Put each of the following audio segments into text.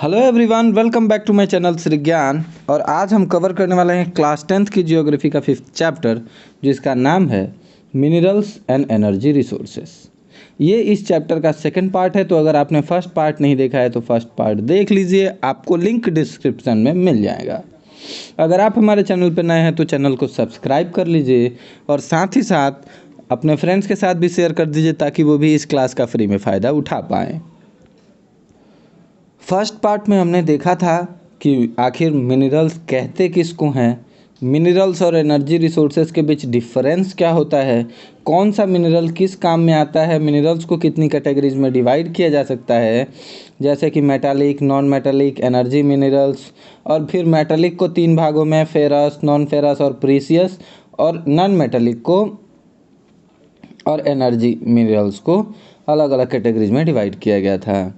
Hello everyone, welcome back to my channel Shri Gyan. और आज हम कवर करने वाले हैं क्लास 10th की जियोग्राफी का 5th चैप्टर, जिसका नाम है मिनरल्स एंड एनर्जी रिसोर्सेस। ये इस चैप्टर का सेकंड पार्ट है, तो अगर आपने फर्स्ट पार्ट नहीं देखा है तो फर्स्ट पार्ट देख लीजिए, आपको लिंक डिस्क्रिप्शन में मिल जाएगा। अगर आप हमारे चैनल पर नए हैं तो चैनल को सब्सक्राइब कर लीजिए और साथ ही साथ अपने फ्रेंड्स के साथ भी शेयर कर दीजिए ताकि वो भी इस क्लास का फ्री में फ़ायदा उठा पाएँ। फर्स्ट पार्ट में हमने देखा था कि आखिर मिनरल्स कहते किसको हैं, मिनरल्स और एनर्जी रिसोर्सेज के बीच डिफरेंस क्या होता है, कौन सा मिनरल किस काम में आता है, मिनरल्स को कितनी कैटेगरीज में डिवाइड किया जा सकता है, जैसे कि metallic, non metallic, energy minerals. और फिर मेटालिक को 3 भागों में, फेरस, नॉन फेरस और प्रीसियस, और नॉन मेटालिक को और एनर्जी मिनरल्स को अलग अलग कैटेगरीज में डिवाइड किया गया था।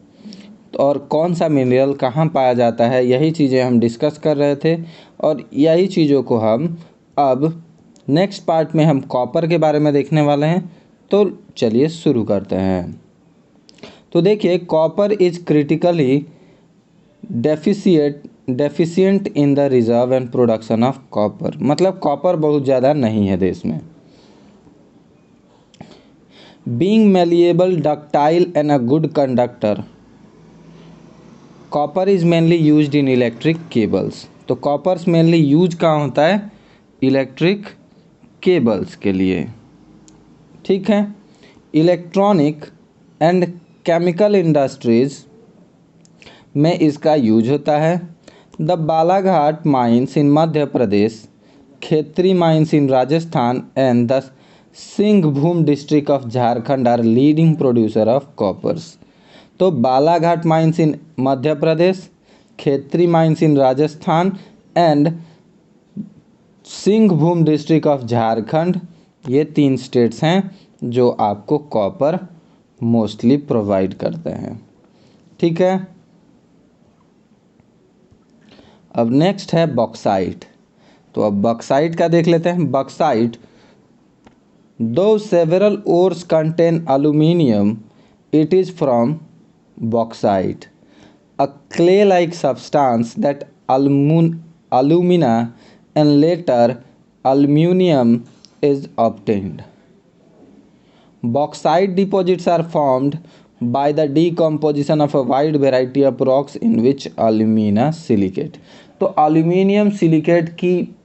और कौन सा मिनरल कहाँ पाया जाता है, यही चीज़ें हम डिस्कस कर रहे थे। और यही चीज़ों को हम अब नेक्स्ट पार्ट में हम कॉपर के बारे में देखने वाले हैं। तो चलिए शुरू करते हैं। तो देखिए, copper is critically deficient in the reserve and production of copper. मतलब कॉपर बहुत ज़्यादा नहीं है देश में। Being malleable, ductile and a good conductor, copper is mainly used in electric cables. तो कॉपर्स मेनली यूज कहाँ होता है, इलेक्ट्रिक केबल्स के लिए। ठीक है। इलेक्ट्रॉनिक एंड केमिकल इंडस्ट्रीज में इसका यूज होता है। The Balaghat mines in Madhya Pradesh, Khetri mines in Rajasthan and the Singhbhum district of Jharkhand are leading producer of coppers. तो Balaghat mines in Madhya Pradesh, Khetri mines in Rajasthan and Singhbhum district of Jharkhand, ये 3 स्टेट्स हैं जो आपको कॉपर मोस्टली प्रोवाइड करते हैं। ठीक है। अब नेक्स्ट है बॉक्साइट। तो अब बॉक्साइट का देख लेते हैं। बॉक्साइट, दो several ores contain aluminium, it is from bauxite, a clay-like substance that alumina and later aluminium is obtained. Bauxite deposits are formed by the decomposition of a wide variety of rocks in which alumina silicate. तो aluminium silicate की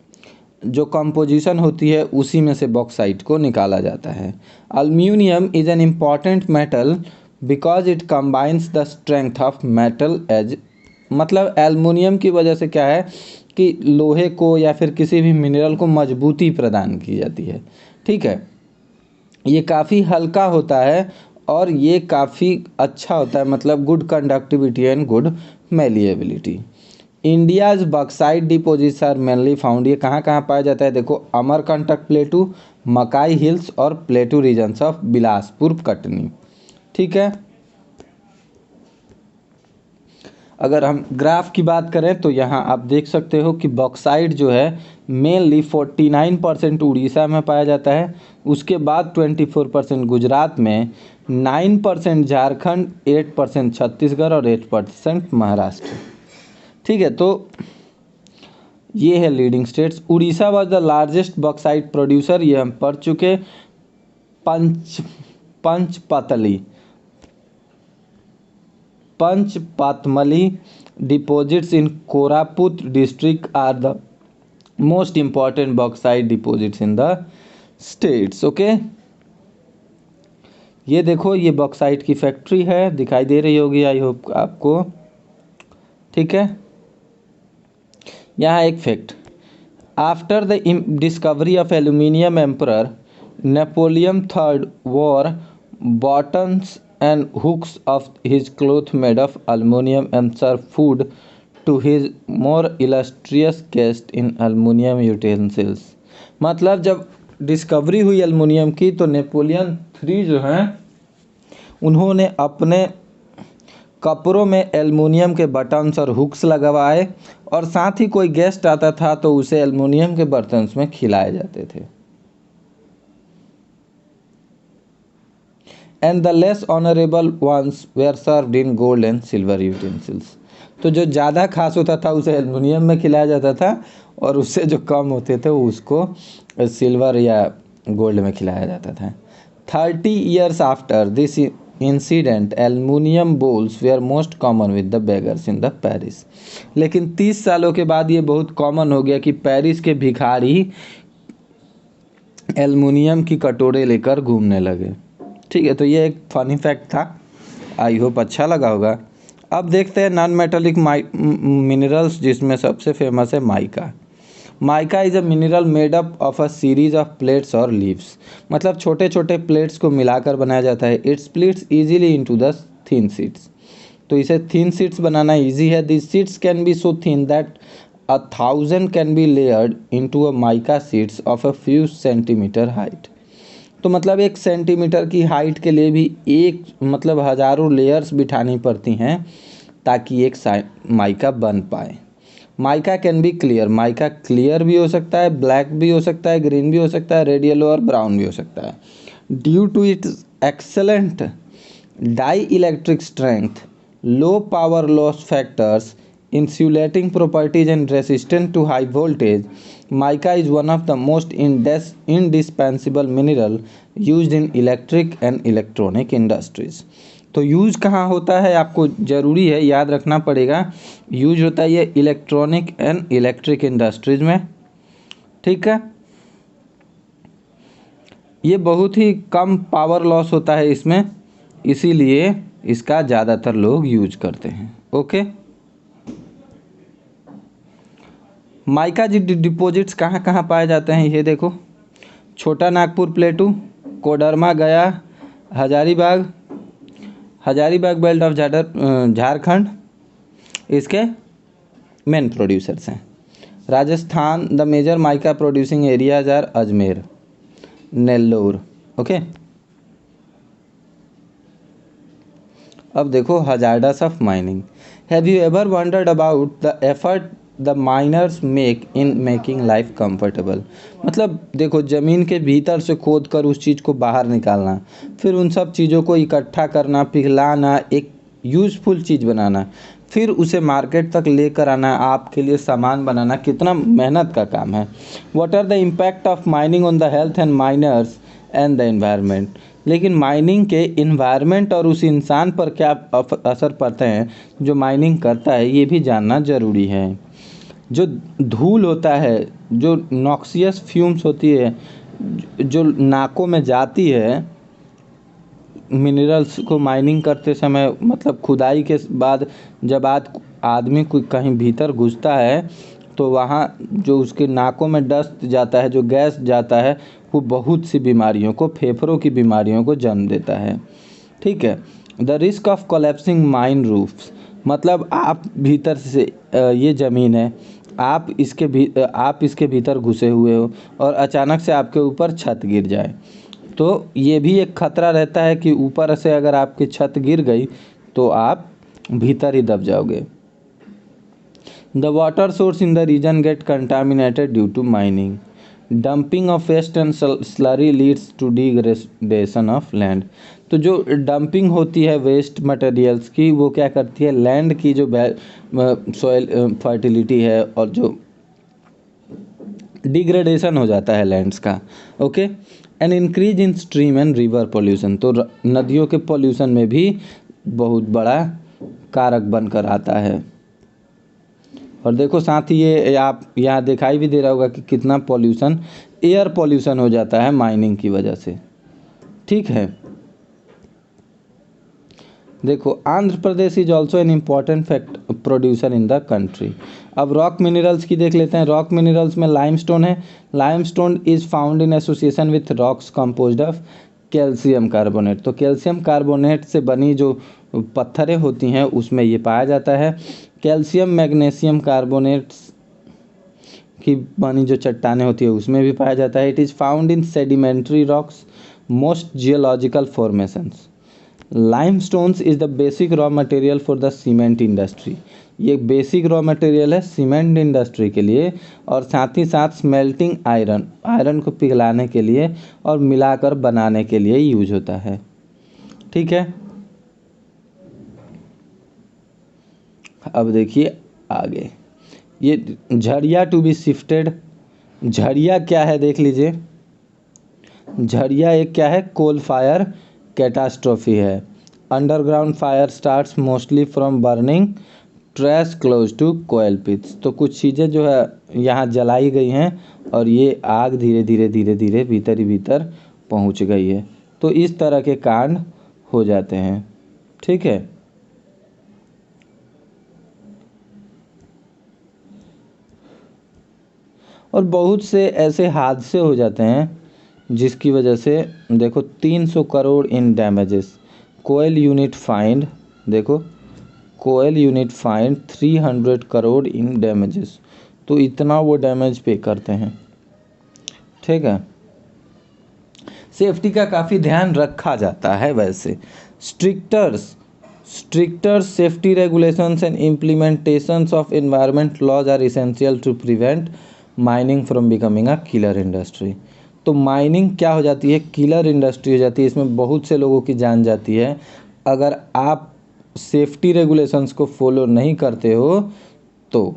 जो composition होती है उसी में से bauxite को निकाला जाता है। Aluminium is an important metal because it combines the strength of metal as, मतलब एल्युमिनियम की वजह से क्या है कि लोहे को या फिर किसी भी मिनरल को मजबूती प्रदान की जाती है। ठीक है। ये काफ़ी हल्का होता है और ये काफ़ी अच्छा होता है, मतलब good conductivity and good malleability. India's bauxite deposits are mainly found, ये कहाँ कहाँ पाया जाता है देखो, अमरकंटक प्लेटू, मकाई हिल्स और plateau regions of Bilaspur, Katni. ठीक है। अगर हम ग्राफ की बात करें तो यहाँ आप देख सकते हो कि बॉक्साइट जो है मेनली 49% उड़ीसा में पाया जाता है, उसके बाद 24% गुजरात में, 9% झारखंड, 8% छत्तीसगढ़ और 8% महाराष्ट्र। ठीक है। तो ये है leading states. Orissa was the largest bauxite producer, ये हम पढ़ चुके। Panchpatmali deposits in Koraput district are the most important bauxite deposits in the states. Okay, ये देखो, ये बॉक्साइट की फैक्ट्री है, दिखाई दे रही होगी आई होप आपको। ठीक है। यहाँ एक fact, after the discovery of aluminium emperor Napoleon third wore bottoms and hooks of his cloth made of aluminium and serve food to his more illustrious guest in aluminium utensils. मतलब जब discovery हुई aluminium की तो Napoleon 3 जो हैं उन्होंने अपने कपड़ों में एल्युमिनियम के बटन्स और हुक्स लगवाए और साथ ही कोई गेस्ट आता था तो उसे एल्युमिनियम के बर्तन्स में खिलाए जाते थे। And the less honourable ones were served in gold and silver utensils. तो जो ज़्यादा खास होता था उसे एल्युमिनियम में खिलाया जाता था, और उससे जो कम होते थे उसको सिल्वर या गोल्ड में खिलाया जाता था। 30 years after this incident aluminium bowls were most common with the beggars in the Paris. लेकिन 30 सालों के बाद ये बहुत कॉमन हो गया कि पेरिस के भिखारी एल्युमिनियम की कटोरे लेकर घूमने लगे। ठीक है, तो ये एक फनी फैक्ट था, आई होप अच्छा लगा होगा। अब देखते हैं नॉन मेटालिक मिनरल्स, जिसमें सबसे फेमस है mica. Mica is a mineral made up of a series of plates और लीव्स। मतलब छोटे छोटे प्लेट्स को मिलाकर बनाया जाता है। It splits easily into the thin sheets. तो इसे थिन शीट्स बनाना इजी है। This sheets can be so thin that 1000 can be layered into a mica sheets of a few centimetre height. तो मतलब 1 सेंटीमीटर की हाइट के लिए भी मतलब हज़ारों लेयर्स बिठानी पड़ती हैं ताकि एक माइका बन पाए। Mica can be clear. Mica clear भी हो सकता है, ब्लैक भी हो सकता है, ग्रीन भी हो सकता है, रेड येलो और ब्राउन भी हो सकता है। Due to its excellent dielectric strength, low power loss factors, insulating properties and resistant to high voltage, mica is one of the most indispensable mineral used in electric and electronic industries। तो use कहाँ होता है आपको ज़रूरी है याद रखना पड़ेगा। यूज होता है ये इलेक्ट्रॉनिक एंड इलेक्ट्रिक इंडस्ट्रीज में। ठीक है, ये बहुत ही कम पावर लॉस होता है इसमें, इसीलिए इसका ज़्यादातर लोग यूज करते हैं। ओके, माइका डिपॉजिट्स कहाँ कहाँ पाए जाते हैं ये देखो। छोटा नागपुर प्लेटू, कोडरमा गया, हजारीबाग बेल्ट ऑफ झारखंड इसके मेन प्रोड्यूसर्स हैं। Rajasthan the major mica producing areas are Ajmer, Nellore. Okay, अब देखो hazards of mining. Have you ever wondered about the effort the miners make in making life comfortable. मतलब देखो ज़मीन के भीतर से खोद कर उस चीज़ को बाहर निकालना, फिर उन सब चीज़ों को इकट्ठा करना, पिघलाना, एक यूज़फुल चीज़ बनाना, फिर उसे मार्केट तक लेकर आना, आपके लिए सामान बनाना, कितना मेहनत का काम है। What are the impact of mining on the health and miners and the environment. लेकिन माइनिंग के इन्वायरमेंट और उस इंसान पर क्या असर पड़ते हैं जो माइनिंग करता है, ये भी जानना ज़रूरी है। जो धूल होता है, जो नॉक्सियस फ्यूम्स होती है, जो नाकों में जाती है मिनरल्स को माइनिंग करते समय, मतलब खुदाई के बाद जब आदमी कोई कहीं भीतर घुसता है तो वहाँ जो उसके नाकों में डस्ट जाता है, जो गैस जाता है, वो बहुत सी बीमारियों को, फेफड़ों की बीमारियों को जन्म देता है। ठीक है, the risk of collapsing mine roofs. मतलब आप भीतर से ये ज़मीन है, आप इसके भीतर घुसे हुए हो और अचानक से आपके ऊपर छत गिर जाए, तो ये भी एक खतरा रहता है कि ऊपर से अगर आपकी छत गिर गई तो आप भीतर ही दब जाओगे। The water source in the region get contaminated due to mining. Dumping of waste and slurry leads to degradation of land. तो जो डंपिंग होती है वेस्ट मटेरियल्स की, वो क्या करती है, लैंड की जो सॉइल फर्टिलिटी है और जो डिग्रेडेशन हो जाता है लैंड्स का। Okay, an increase in stream and river pollution. तो नदियों के पोल्यूशन में भी बहुत बड़ा कारक बनकर आता है। और देखो साथ ही ये आप यहाँ दिखाई भी दे रहा होगा कि कितना पोल्यूशन, एयर पोल्यूशन हो जाता है माइनिंग की वजह से। ठीक है, देखो Andhra Pradesh is also an important producer in the country. अब रॉक मिनरल्स की देख लेते हैं। रॉक मिनरल्स में लाइमस्टोन है। Limestone is found in association with rocks composed of calcium carbonate. तो कैल्शियम कार्बोनेट से बनी जो पत्थरें होती हैं उसमें ये पाया जाता है। कैल्शियम मैग्नीशियम कार्बोनेट्स की बनी जो चट्टानें होती है उसमें भी पाया जाता है। It is found in sedimentary rocks, most geological formations. Limestones is the basic raw material for the cement industry. ये बेसिक रॉ मटेरियल है सीमेंट इंडस्ट्री के लिए, और साथ ही साथ स्मेल्टिंग आयरन को पिघलाने के लिए और मिलाकर बनाने के लिए यूज होता है। ठीक है, अब देखिए आगे, ये Jharia to be shifted. Jharia क्या है देख लीजिए, झरिया एक क्या है, कोल फायर कैटास्ट्रॉफी है। Underground fire starts mostly from burning trash close to coal pits. तो कुछ चीज़ें जो है यहाँ जलाई गई हैं और ये आग धीरे धीरे धीरे धीरे भीतर ही भीतर पहुँच गई है। तो इस तरह के कांड हो जाते हैं, ठीक है। और बहुत से ऐसे हादसे हो जाते हैं जिसकी वजह से देखो 300 करोड़ इन डैमेजेस। कोयल यूनिट फाइंड, देखो कोयल यूनिट फाइंड 300 करोड़ इन डैमेजेस। तो इतना वो डैमेज पे करते हैं, ठीक है। सेफ्टी का काफ़ी ध्यान रखा जाता है वैसे। Stricter safety regulations and implementations of environment laws are essential to prevent mining from becoming a killer industry. तो माइनिंग क्या हो जाती है, किलर इंडस्ट्री हो जाती है, इसमें बहुत से लोगों की जान जाती है। अगर आप सेफ्टी रेगुलेशंस को फॉलो नहीं करते हो तो।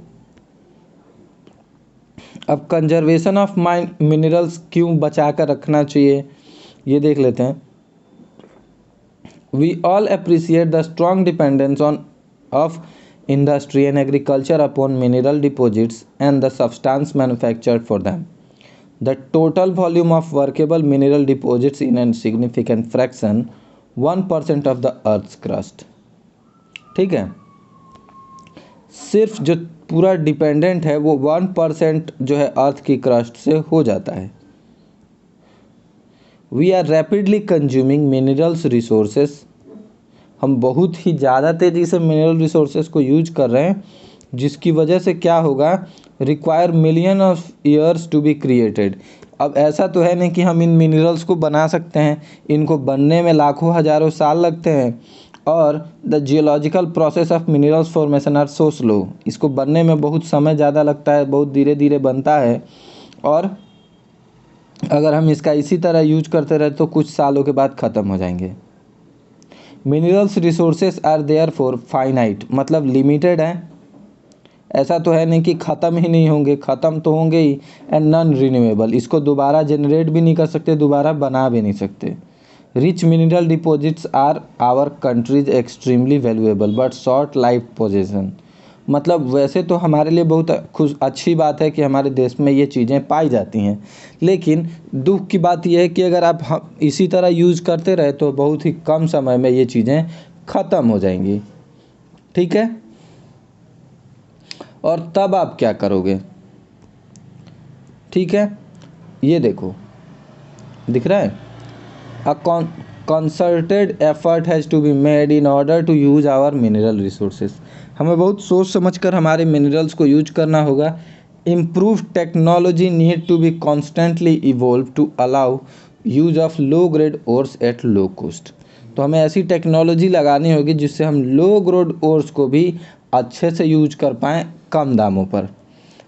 अब कंजर्वेशन ऑफ माइन मिनरल्स क्यों बचा कर रखना चाहिए ये देख लेते हैं। We all appreciate the strong dependence on of industry and agriculture upon mineral deposits and the substance manufactured for them. The total volume of workable mineral deposits in a significant fraction 1% of the earth's crust. ठीक है, सिर्फ जो पूरा dependent है वो 1% जो है अर्थ की क्रस्ट से हो जाता है। We are rapidly consuming minerals resources. हम बहुत ही ज़्यादा तेज़ी से मिनरल रिसोर्सेज को यूज कर रहे हैं, जिसकी वजह से क्या होगा, require million of years to be created. अब ऐसा तो है नहीं कि हम इन मिनरल्स को बना सकते हैं, इनको बनने में लाखों हज़ारों साल लगते हैं। और the geological process of minerals formation are so slow. इसको बनने में बहुत समय ज़्यादा लगता है, बहुत धीरे धीरे बनता है। और अगर हम इसका इसी तरह यूज करते रहे तो कुछ सालों के बाद ख़त्म हो जाएंगे। Minerals resources are there for finite, मतलब लिमिटेड हैं। ऐसा तो है नहीं कि ख़त्म ही नहीं होंगे, ख़त्म तो होंगे ही। एंड नॉन रिन्यूएबल, इसको दोबारा जनरेट भी नहीं कर सकते, दोबारा बना भी नहीं सकते। Rich mineral deposits are our country's extremely valuable but short life position. मतलब वैसे तो हमारे लिए बहुत अच्छी बात है कि हमारे देश में ये चीज़ें पाई जाती हैं, लेकिन दुख की बात यह है कि अगर आप इसी तरह यूज़ करते रहे तो बहुत ही कम समय में ये चीज़ें ख़त्म हो जाएंगी, ठीक है। और तब आप क्या करोगे, ठीक है। ये देखो दिख रहा है, अ concerted effort has to be made in order to use our mineral resources। हमें बहुत सोच समझ कर हमारे मिनरल्स को यूज करना होगा। Improve technology need to be constantly evolve to allow use of low grade ores at low cost. तो हमें ऐसी टेक्नोलॉजी लगानी होगी जिससे हम लो ग्रेड ओर्स को भी अच्छे से यूज कर पाएँ कम दामों पर।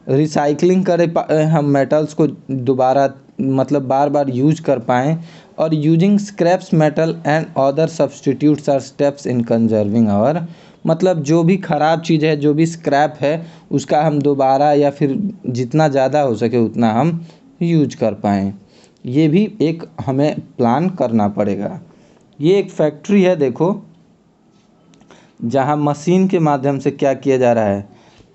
रिसाइकलिंग करें हम मेटल्स को दोबारा, मतलब बार बार यूज कर पाएँ। और using scraps metal and other substitutes are steps in conserving our, मतलब जो भी ख़राब चीज़ है, जो भी स्क्रैप है, उसका हम दोबारा या फिर जितना ज़्यादा हो सके उतना हम यूज कर पाएँ। ये भी एक हमें प्लान करना पड़ेगा। ये एक फैक्ट्री है देखो, जहाँ मशीन के माध्यम से क्या किया जा रहा है,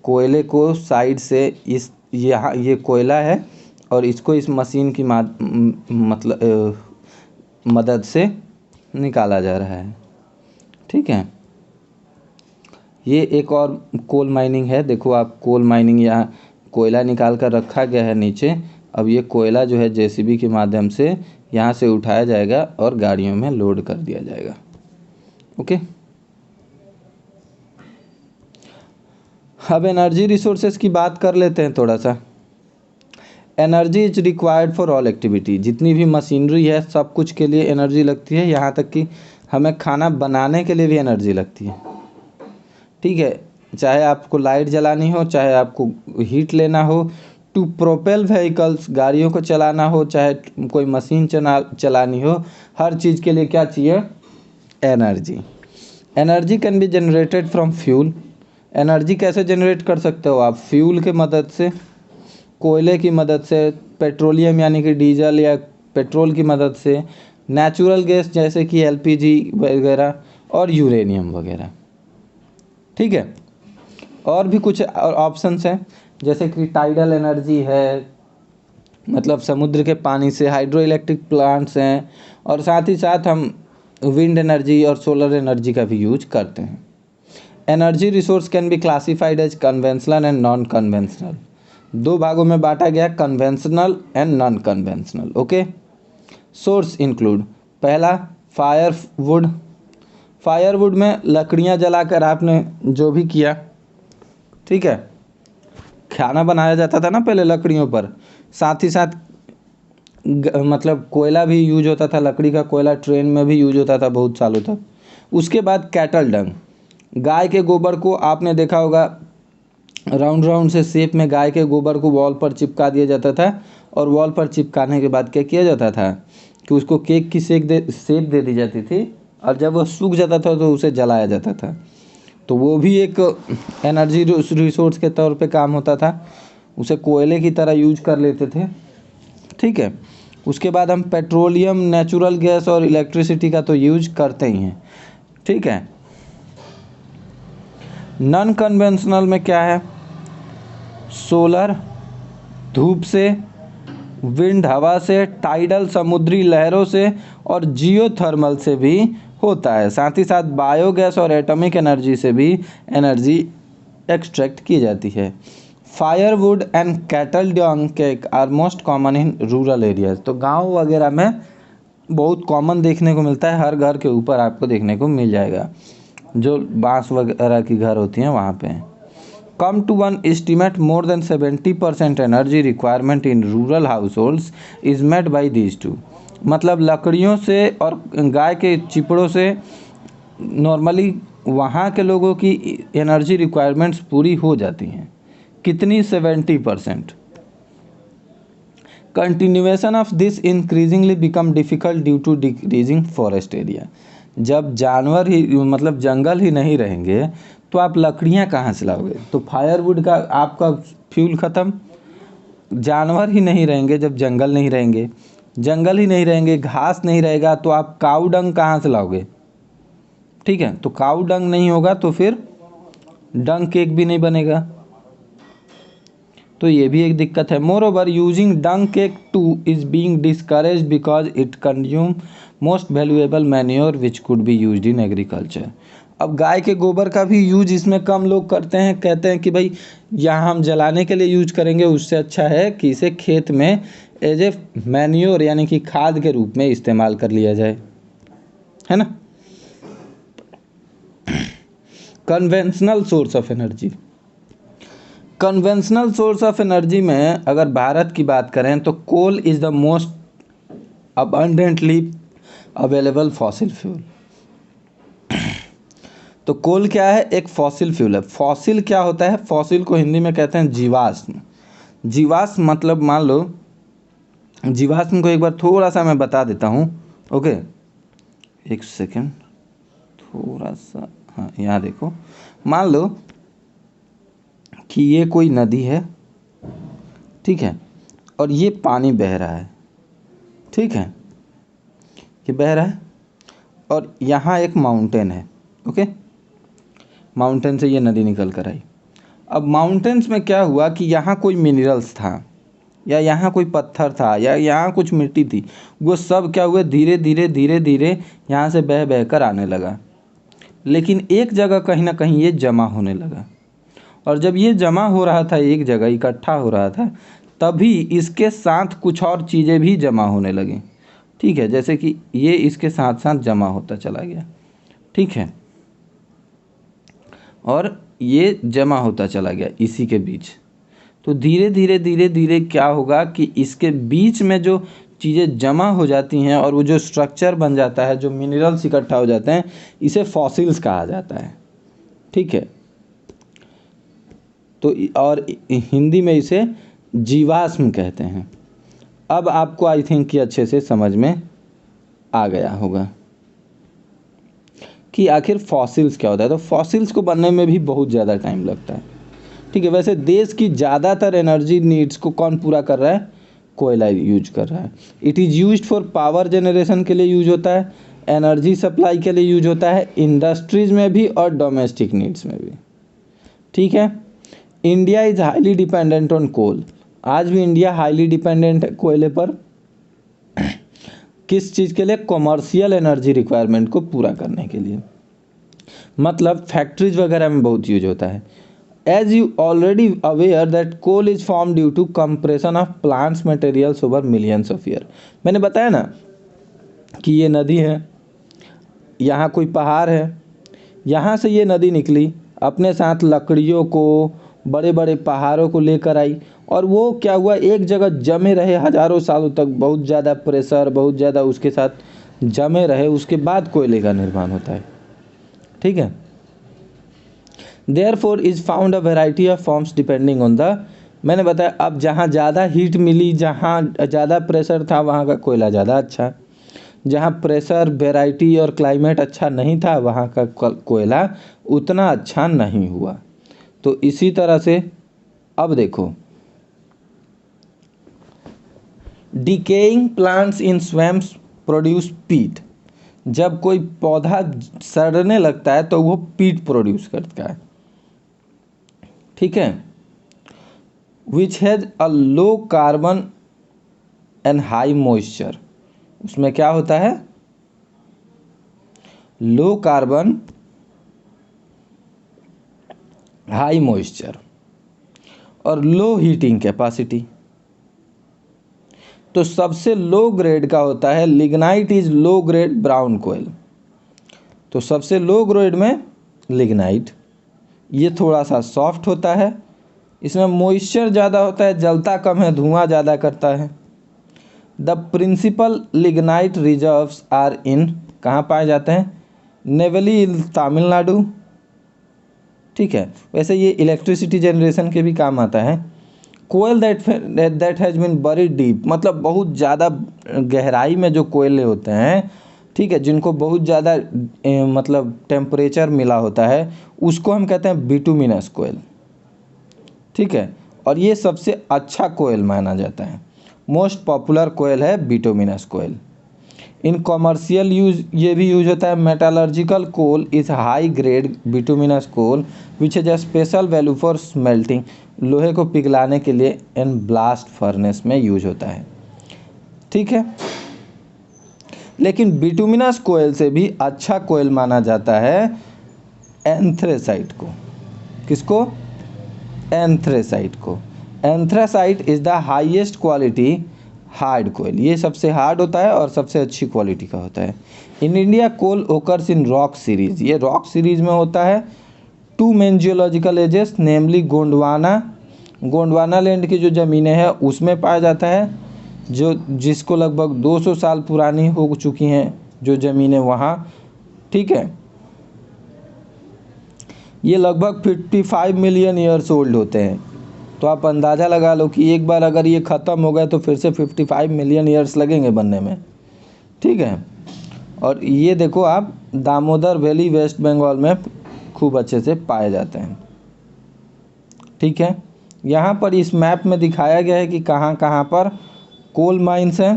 कोयले को साइड से इस यहाँ ये कोयला है और इसको इस मशीन की मदद से निकाला जा रहा है, ठीक है। ये एक और कोल माइनिंग है, देखो आप कोल माइनिंग, यहाँ कोयला निकाल कर रखा गया है नीचे। अब ये कोयला जो है जेसीबी के माध्यम से यहाँ से उठाया जाएगा और गाड़ियों में लोड कर दिया जाएगा, ओके। अब एनर्जी रिसोर्सेज की बात कर लेते हैं थोड़ा सा। Energy is required for all activity. जितनी भी मशीनरी है सब कुछ के लिए एनर्जी लगती है, यहाँ तक कि हमें खाना बनाने के लिए भी एनर्जी लगती है, ठीक है। चाहे आपको लाइट जलानी हो, चाहे आपको हीट लेना हो, टू प्रोपेल व्हीकल्स, गाड़ियों को चलाना हो, चाहे कोई मशीन चलानी हो, हर चीज़ के लिए क्या चाहिए, energy. Energy can be generated from fuel. Energy कैसे जनरेट कर सकते हो आप? फ्यूल की मदद से, कोयले की मदद से, पेट्रोलियम यानी कि डीजल या पेट्रोल की मदद से, नेचुरल गैस जैसे कि एलपीजी वगैरह और यूरेनियम वगैरह। ठीक है, और भी कुछ ऑप्शंस हैं जैसे कि टाइडल एनर्जी है, मतलब समुद्र के पानी से, हाइड्रो इलेक्ट्रिक प्लांट्स हैं, और साथ ही साथ हम विंड एनर्जी और सोलर एनर्जी का भी यूज करते हैं। Energy resource can be classified as conventional and non conventional. दो भागों में बांटा गया, conventional and non conventional. Okay, source include, पहला फायरवुड। फायरवुड में लकड़ियां जलाकर आपने जो भी किया, ठीक है, खाना बनाया जाता था ना पहले लकड़ियों पर, साथ ही साथ मतलब कोयला भी यूज होता था, लकड़ी का कोयला ट्रेन में भी यूज होता था बहुत सालों तक। उसके बाद कैटल डंग, गाय के गोबर को आपने देखा होगा, राउंड राउंड से शेप में गाय के गोबर को वॉल पर चिपका दिया जाता था, और वॉल पर चिपकाने के बाद क्या किया जाता था कि उसको केक की शेप दे दी जाती थी, और जब वो सूख जाता था तो उसे जलाया जाता था। तो वो भी एक एनर्जी रिसोर्स के तौर पे काम होता था, उसे कोयले की तरह यूज कर लेते थे। ठीक है, उसके बाद हम पेट्रोलियम, नेचुरल गैस और इलेक्ट्रिसिटी का तो यूज करते ही हैं। ठीक है, नॉन कन्वेंशनल में क्या है? सोलर धूप से, विंड हवा से, टाइडल समुद्री लहरों से, और जियोथर्मल से भी होता है। साथ ही साथ बायोगैस और एटॉमिक एनर्जी से भी एनर्जी एक्सट्रैक्ट की जाती है। Firewood and cattle dung cake are most common in rural areas. तो गांव वगैरह में बहुत कॉमन देखने को मिलता है, हर घर के ऊपर आपको देखने को मिल जाएगा, जो बांस वगैरह की घर होती हैं वहाँ पे। Come to one estimate more than 70% energy requirement in rural households is met by these two. मतलब लकड़ियों से और गाय के चिपड़ों से नॉर्मली वहाँ के लोगों की एनर्जी रिक्वायरमेंट्स पूरी हो जाती हैं। कितनी? 70%। Continuation of this increasingly become difficult due to decreasing forest area. जब जानवर ही मतलब जंगल ही नहीं रहेंगे तो आप लकड़ियाँ कहाँ से लाओगे? तो फायरवुड का आपका फ्यूल ख़त्म, जानवर ही नहीं रहेंगे, जब जंगल नहीं रहेंगे, जंगल ही नहीं रहेंगे, घास नहीं रहेगा, तो आप काऊ डंग कहाँ से लाओगे? ठीक है, तो काऊ डंग नहीं होगा तो फिर डंग केक भी नहीं बनेगा, तो ये भी एक दिक्कत है। Moreover using dung cake too is being discourage because it consume most valuable manure which could be used in agriculture. अब गाय के गोबर का भी यूज इसमें कम लोग करते हैं, कहते हैं कि भाई यहाँ हम जलाने के लिए यूज करेंगे, उससे अच्छा है कि इसे खेत में एज ए मैन्योर यानी कि खाद के रूप में इस्तेमाल कर लिया जाए, है ना। Conventional source of energy. Conventional source of energy में अगर भारत की बात करें तो coal is the most abundantly available fossil fuel. तो कोल क्या है? एक फॉसिल फ्यूल है। फॉसिल क्या होता है? फॉसिल को हिंदी में कहते हैं जीवाश्म। जीवाश्म मतलब मान लो, जीवाश्म को एक बार थोड़ा सा मैं बता देता हूँ। ओके, एक सेकेंड, थोड़ा सा, हाँ यहाँ देखो, मान लो कि ये कोई नदी है, ठीक है, और ये पानी बह रहा है, ठीक है, ये बह रहा है, और यहाँ एक माउंटेन है। ओके, माउंटेन से ये नदी निकल कर आई। अब माउंटेन्स में क्या हुआ कि यहाँ कोई मिनरल्स था, या यहाँ कोई पत्थर था, या यहाँ कुछ मिट्टी थी, वो सब क्या हुए, धीरे धीरे धीरे धीरे यहाँ से बह बह कर आने लगा। लेकिन एक जगह कहीं ना कहीं ये जमा होने लगा, और जब ये जमा हो रहा था, एक जगह इकट्ठा हो रहा था, तभी इसके साथ कुछ और चीज़ें भी जमा होने लगी। ठीक है, जैसे कि ये इसके साथ साथ जमा होता चला गया, ठीक है, और ये जमा होता चला गया इसी के बीच। तो धीरे धीरे धीरे धीरे क्या होगा कि इसके बीच में जो चीज़ें जमा हो जाती हैं और वो जो स्ट्रक्चर बन जाता है, जो मिनरल्स इकट्ठा हो जाते हैं, इसे फॉसिल्स कहा जाता है। ठीक है, तो और हिंदी में इसे जीवाश्म कहते हैं। अब आपको आई थिंक कि अच्छे से समझ में आ गया होगा। कि आखिर फॉसिल्स क्या होता है। तो फॉसिल्स को बनने में भी बहुत ज़्यादा टाइम लगता है, ठीक है। वैसे देश की ज़्यादातर एनर्जी नीड्स को कौन पूरा कर रहा है, कोयला यूज कर रहा है। It is used for power generation के लिए यूज होता है, एनर्जी सप्लाई के लिए यूज होता है, इंडस्ट्रीज में भी और डोमेस्टिक नीड्स में भी, ठीक है। India is highly dependent on coal, आज भी इंडिया हाईली डिपेंडेंट है कोयले पर। किस चीज़ के लिए, कॉमर्शियल एनर्जी रिक्वायरमेंट को पूरा करने के लिए, मतलब फैक्ट्रीज वगैरह में बहुत यूज होता है। As you already aware that coal is form due to compression of plants materials over millions of year. मैंने बताया ना कि ये नदी है, यहाँ कोई पहाड़ है, यहाँ से ये नदी निकली, अपने साथ लकड़ियों को, बड़े बड़े पहाड़ों को लेकर आई, और वो क्या हुआ, एक जगह जमे रहे हज़ारों सालों तक, बहुत ज़्यादा प्रेशर, बहुत ज़्यादा उसके साथ जमे रहे, उसके बाद कोयले का निर्माण होता है, ठीक है। Therefore is found a variety of forms depending on the, मैंने बताया अब जहाँ ज़्यादा हीट मिली, जहाँ ज़्यादा प्रेशर था वहाँ का कोयला ज़्यादा अच्छा, जहाँ प्रेशर, वेराइटी और क्लाइमेट अच्छा नहीं था वहाँ का कोयला उतना अच्छा नहीं हुआ। तो इसी तरह से अब देखो, decaying plants in swamps produce पीट, जब कोई पौधा सड़ने लगता है तो वो पीट प्रोड्यूस करता है, ठीक है। Which has a low carbon and high moisture, उसमें क्या होता है, लो कार्बन, हाई मॉइस्चर और लो हीटिंग कैपेसिटी। तो सबसे लो ग्रेड का होता है lignite, is low grade brown coal. तो सबसे लो ग्रेड में लिग्नाइट, ये थोड़ा सा सॉफ्ट होता है, इसमें मॉइस्चर ज़्यादा होता है, जलता कम है, धुआं ज़्यादा करता है। The principal lignite reserves are in, कहाँ पाए जाते हैं, नेवली, तमिलनाडु, ठीक है। वैसे ये इलेक्ट्रिसिटी जनरेशन के भी काम आता है। Coal that has been buried deep, मतलब बहुत ज़्यादा गहराई में जो कोयले होते हैं, ठीक है, जिनको बहुत ज़्यादा मतलब टेम्परेचर मिला होता है, उसको हम कहते हैं बिटुमिनस कोयल, ठीक है। और ये सबसे अच्छा कोयल माना जाता है, मोस्ट पॉपुलर कोयल है बिटुमिनस कोयल। इन कॉमर्शियल यूज ये भी यूज होता है। Metallurgical coal is high grade bituminous coal which has a special value for smelting, लोहे को पिघलाने के लिए इन ब्लास्ट फर्नेस में यूज होता है, ठीक है। लेकिन बिटुमिनस कोयल से भी अच्छा कोयल माना जाता है एंथ्रेसाइट को। किसको, एंथ्रेसाइट को। Anthracite is the highest quality hard coal, ये सबसे हार्ड होता है और सबसे अच्छी क्वालिटी का होता है। In India coal occurs in rock series, ये रॉक सीरीज में होता है। Two main geological ages namely Gondwana, Gondwana land की जो ज़मीनें हैं उसमें पाया जाता है, जो जिसको लगभग 200 साल पुरानी हो चुकी हैं जो ज़मीनें वहाँ, ठीक है। ये लगभग 55 मिलियन ईयर्स ओल्ड होते हैं। तो आप अंदाज़ा लगा लो कि एक बार अगर ये ख़त्म हो गए तो फिर से 55 मिलियन ईयर्स लगेंगे बनने में, ठीक है। और ये देखो आप, दामोदर वैली वेस्ट बंगाल में खूब अच्छे से पाए जाते हैं, ठीक है। यहाँ पर इस मैप में दिखाया गया है कि कहाँ कहाँ पर कोल माइंस हैं,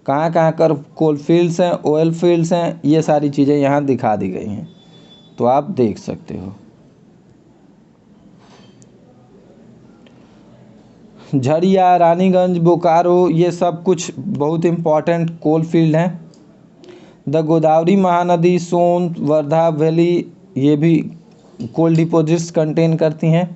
कहाँ कहाँ पर कोल फील्ड्स हैं, ऑयल फील्ड्स हैं, ये सारी चीज़ें यहाँ दिखा दी गई हैं, तो आप देख सकते हो। झरिया, रानीगंज, बोकारो, ये सब कुछ बहुत इम्पॉर्टेंट कोल फील्ड हैं। द गोदावरी महानदी, सोन, वर्धा वैली, ये भी कोल डिपॉजिट्स कंटेन करती हैं।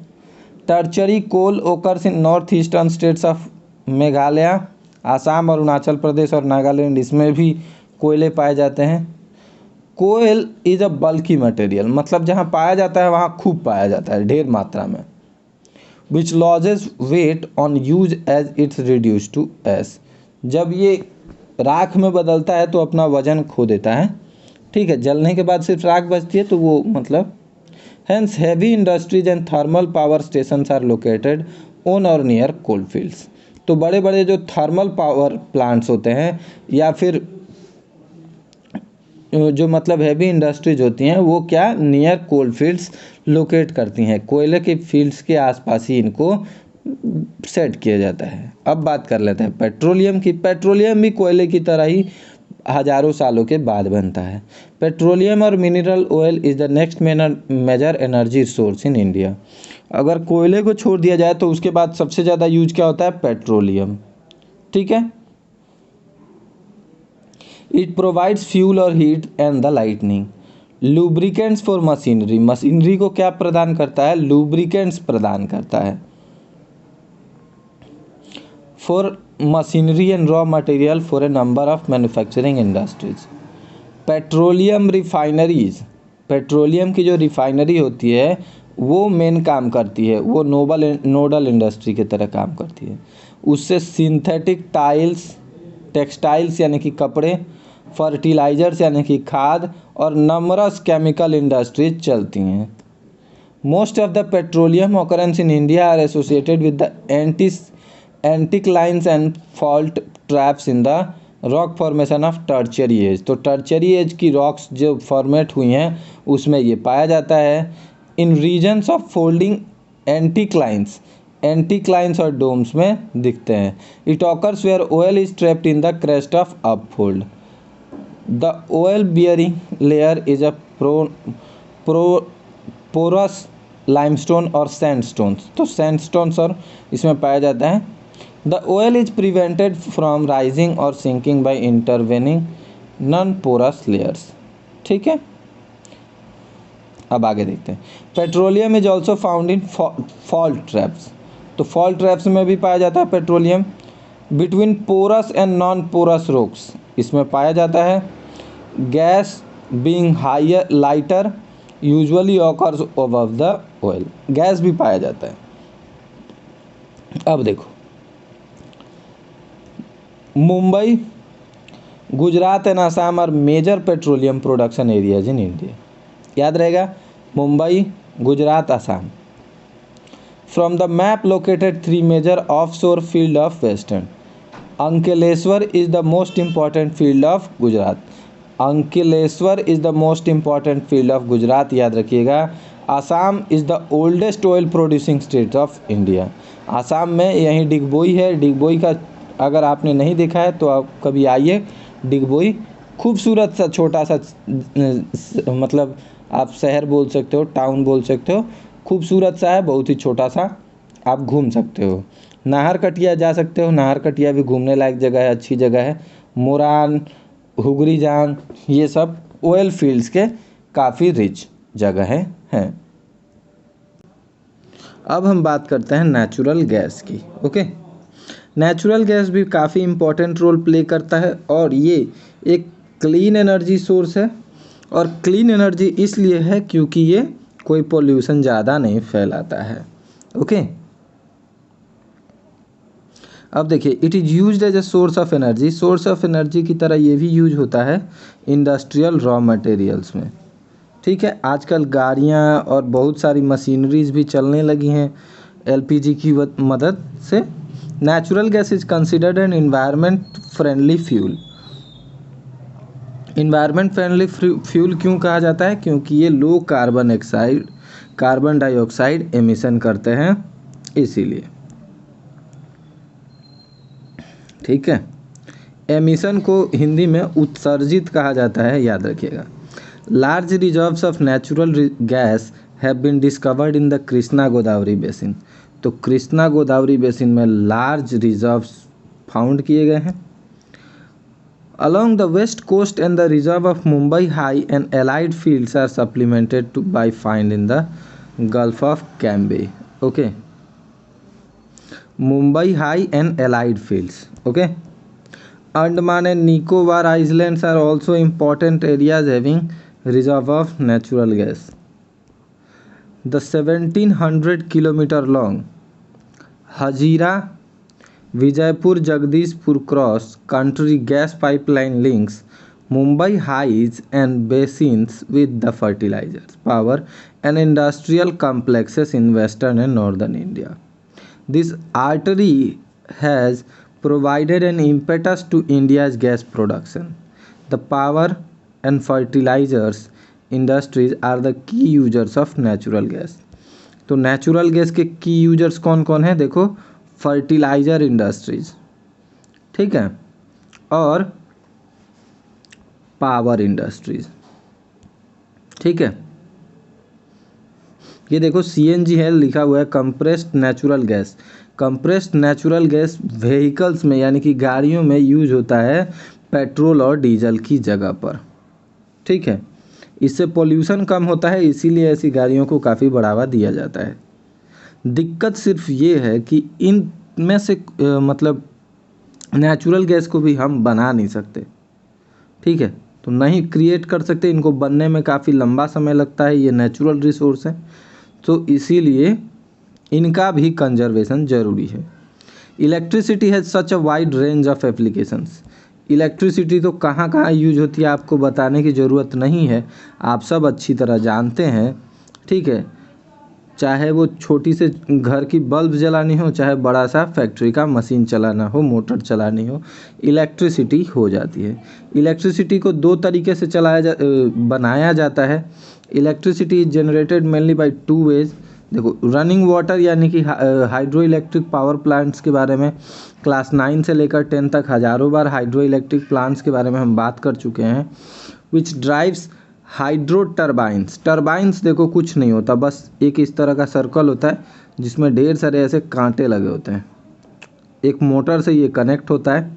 Tertiary coal occurs in north eastern states of Meghalaya, Assam, Arunachal Pradesh और नागालैंड, इसमें भी कोयले पाए जाते हैं। कोयल इज़ अ बल्की मटेरियल, मतलब जहाँ पाया जाता है वहाँ खूब पाया जाता है, ढेर मात्रा में। Which lodges weight on use as it's reduce to ash, जब ये राख में बदलता है तो अपना वजन खो देता है, ठीक है। जलने के बाद सिर्फ राख बचती है, तो वो मतलब hence heavy industries and thermal power stations are located on or near coal fields. तो बड़े बड़े जो थर्मल पावर प्लांट्स होते हैं या फिर जो मतलब हैवी इंडस्ट्रीज होती हैं वो क्या नियर कोल फील्ड्स लोकेट करती हैं, कोयले के फील्ड्स के आसपास ही इनको सेट किया जाता है। अब बात कर लेते हैं पेट्रोलियम की। पेट्रोलियम भी कोयले की तरह ही हजारों सालों के बाद बनता है। पेट्रोलियम और mineral oil is the next major energy source in India. अगर कोयले को छोड़ दिया जाए तो उसके बाद सबसे ज़्यादा यूज क्या होता है, पेट्रोलियम। ठीक है, इट प्रोवाइड्स फ्यूल और heat and the lightning. Lubricants for machinery, machinery को क्या प्रदान करता है, लुब्रिकेंट्स प्रदान करता है। For machinery and raw material for a number of manufacturing industries. Petroleum refineries, petroleum की जो रिफाइनरी होती है वो मेन काम करती है, वो नोडल इंडस्ट्री की तरह काम करती है। उससे सिंथेटिक टाइल्स, टेक्सटाइल्स यानी कि कपड़े, फर्टिलाइजर्स यानी कि खाद और नमरस केमिकल इंडस्ट्रीज चलती हैं। Most of the petroleum occurrences in India are associated with the anticlines and fault traps in the rock formation of tertiary age. तो टर्शियरी एज की रॉक्स जो फॉर्मेट हुई हैं उसमें ये पाया जाता है। In regions of folding anticlines, anticlines और डोम्स में दिखते हैं। It occurs where oil is trapped in the crest of upfold. The oil bearing layer is a porous limestone और सैंडस्टोन्स। तो सैंडस्टोन्स और इसमें पाया जाता है। The oil is prevented from rising और sinking by intervening non porous layers. ठीक है, अब आगे देखते हैं। Petroleum is also found in fault traps. तो फॉल्ट ट्रैप्स में भी पाया जाता है petroleum. Between porous and non porous rocks इसमें पाया जाता है। Gas being higher lighter usually occurs above the oil, gas भी पाया जाता है। अब देखो, Mumbai, Gujarat and Assam are major petroleum production areas in India. याद रहेगा, Mumbai, Gujarat, Assam. From the map located 3 major offshore field of western. Ankleshwar is the most important field of Gujarat. Ankleshwar is the most important field of Gujarat, याद रखिएगा। Assam is the oldest oil producing state of India. Assam में यहीं डिगबोई है। डिगबोई का अगर आपने नहीं देखा है तो आप कभी आइए। डिगबोई खूबसूरत सा छोटा सा मतलब आप शहर बोल सकते हो, टाउन बोल सकते हो, खूबसूरत सा है, बहुत ही छोटा सा, आप घूम सकते हो। नाहरकटिया जा सकते हो, नाहरकटिया भी घूमने लायक जगह है, अच्छी जगह है। मोरान, हुगरी जान, ये सब ऑयल फील्ड्स के काफ़ी रिच जगह हैं। अब हम बात करते हैं नेचुरल गैस की। ओके, नेचुरल गैस भी काफ़ी इम्पोर्टेंट रोल प्ले करता है और ये एक क्लीन एनर्जी सोर्स है। और क्लीन एनर्जी इसलिए है क्योंकि ये कोई पोल्यूशन ज़्यादा नहीं फैलाता है। ओके, अब देखिए, it is used as a source of energy. Source of energy की तरह ये भी यूज होता है इंडस्ट्रियल रॉ मटेरियल्स में। ठीक है, आजकल गाड़ियाँ और बहुत सारी मशीनरीज भी चलने लगी हैं एलपीजी की मदद से। Natural gas is considered an environment friendly fuel. Environment friendly fuel क्यों कहा जाता है, क्योंकि ये लो कार्बन डाइऑक्साइड एमिशन करते हैं, इसीलिए। ठीक है, एमिशन को हिंदी में उत्सर्जित कहा जाता है, याद रखिएगा। Large reserves of natural gas have been discovered in the Krishna Godavari basin. तो कृष्णा गोदावरी बेसिन में लार्ज रिजर्व्स फाउंड किए गए हैं। Along the west coast and the reserve of Mumbai High and allied fields are supplemented by find in the Gulf of Cambay. Okay, Mumbai High and allied fields. Okay, Andaman and Nicobar Islands are also important areas having reserve of natural gas. The 1700 kilometer long Hazira Vijaypur Jagdishpur cross country gas pipeline links Mumbai highs and basins with the fertilizers, power and industrial complexes in western and northern India. This artery has provided an impetus to India's gas production. The power and fertilisers industries are the key users of natural gas. तो natural gas के key users कौन कौन है? देखो, fertiliser industries, ठीक है, और power industries, ठीक है। ये देखो सीएनजी है, लिखा हुआ है compressed natural gas. Compressed natural gas vehicles में यानी कि गाड़ियों में यूज होता है पेट्रोल और डीजल की जगह पर, ठीक है। इससे पोल्यूशन कम होता है, इसीलिए ऐसी गाड़ियों को काफ़ी बढ़ावा दिया जाता है। दिक्कत सिर्फ ये है कि इनमें से मतलब नेचुरल गैस को भी हम बना नहीं सकते, ठीक है, तो नहीं क्रिएट कर सकते, इनको बनने में काफ़ी लंबा समय लगता है, ये नेचुरल रिसोर्स है, तो इसीलिए इनका भी कंजर्वेशन ज़रूरी है। Electricity has such a wide range of applications. Electricity तो कहाँ कहाँ यूज होती है आपको बताने की ज़रूरत नहीं है, आप सब अच्छी तरह जानते हैं, ठीक है। चाहे वो छोटी से घर की बल्ब जलानी हो, चाहे बड़ा सा फैक्ट्री का मशीन चलाना हो, मोटर चलानी हो, इलेक्ट्रिसिटी हो जाती है। इलेक्ट्रिसिटी को दो तरीके से बनाया जाता है। Electricity is generated mainly by two ways. देखो, रनिंग वाटर यानी कि हाइड्रो इलेक्ट्रिक पावर प्लांट्स के बारे में क्लास 9 से लेकर 10 तक हज़ारों बार हाइड्रो इलेक्ट्रिक प्लांट्स के बारे में हम बात कर चुके हैं। विच ड्राइव्स हाइड्रो टर्बाइंस। टर्बाइंस देखो कुछ नहीं होता, बस एक इस तरह का सर्कल होता है जिसमें ढेर सारे ऐसे कांटे लगे होते हैं, एक मोटर से ये कनेक्ट होता है,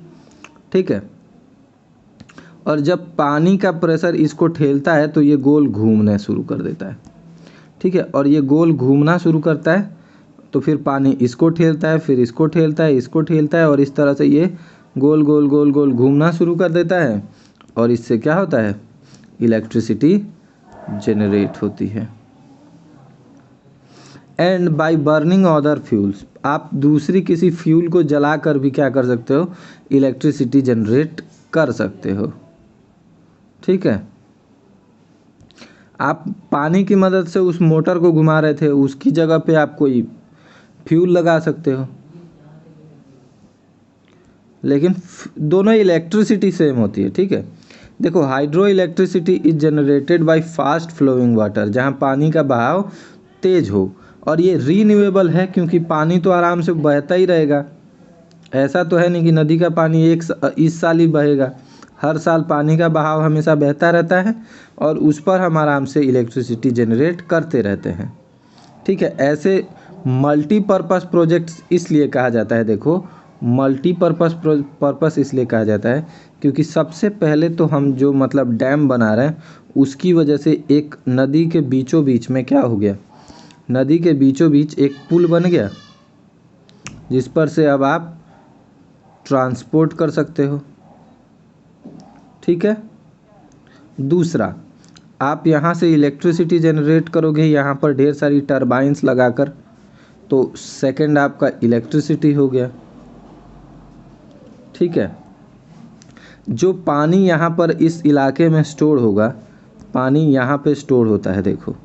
ठीक है। और जब पानी का प्रेशर इसको ठेलता है तो ये गोल घूमने शुरू कर देता है, ठीक है। और ये गोल घूमना शुरू करता है तो फिर पानी इसको ठेलता है, फिर इसको ठेलता है, इसको ठेलता है, और इस तरह से ये गोल गोल गोल गोल घूमना शुरू कर देता है। और इससे क्या होता है? इलेक्ट्रिसिटी जनरेट होती है। And by burning other fuels, आप दूसरी किसी फ्यूल को जलाकर भी क्या कर सकते हो? इलेक्ट्रिसिटी जनरेट कर सकते हो, ठीक है। आप पानी की मदद से उस मोटर को घुमा रहे थे, उसकी जगह पे आप कोई फ्यूल लगा सकते हो, लेकिन दोनों इलेक्ट्रिसिटी सेम होती है, ठीक है। देखो, hydro electricity is generated by fast flowing water, जहाँ पानी का बहाव तेज हो, और ये रीन्यूएबल है क्योंकि पानी तो आराम से बहता ही रहेगा। ऐसा तो है नहीं कि नदी का पानी इस साल ही बहेगा, हर साल पानी का बहाव हमेशा बहता रहता है और उस पर हम आराम से इलेक्ट्रिसिटी जनरेट करते रहते हैं, ठीक है। ऐसे मल्टीपर्पज़ प्रोजेक्ट्स इसलिए कहा जाता है, देखो मल्टीपर्पज़ इसलिए कहा जाता है क्योंकि सबसे पहले तो हम जो मतलब डैम बना रहे हैं उसकी वजह से एक नदी के बीचों बीच में क्या हो गया? नदी के बीचों बीच एक पुल बन गया जिस पर से अब आप ट्रांसपोर्ट कर सकते हो, ठीक है। दूसरा, आप यहाँ से इलेक्ट्रिसिटी जनरेट करोगे यहाँ पर ढेर सारी टरबाइंस लगाकर, तो सेकंड आपका इलेक्ट्रिसिटी हो गया, ठीक है। जो पानी यहाँ पर इस इलाके में स्टोर होगा, पानी यहाँ पे स्टोर होता है, देखो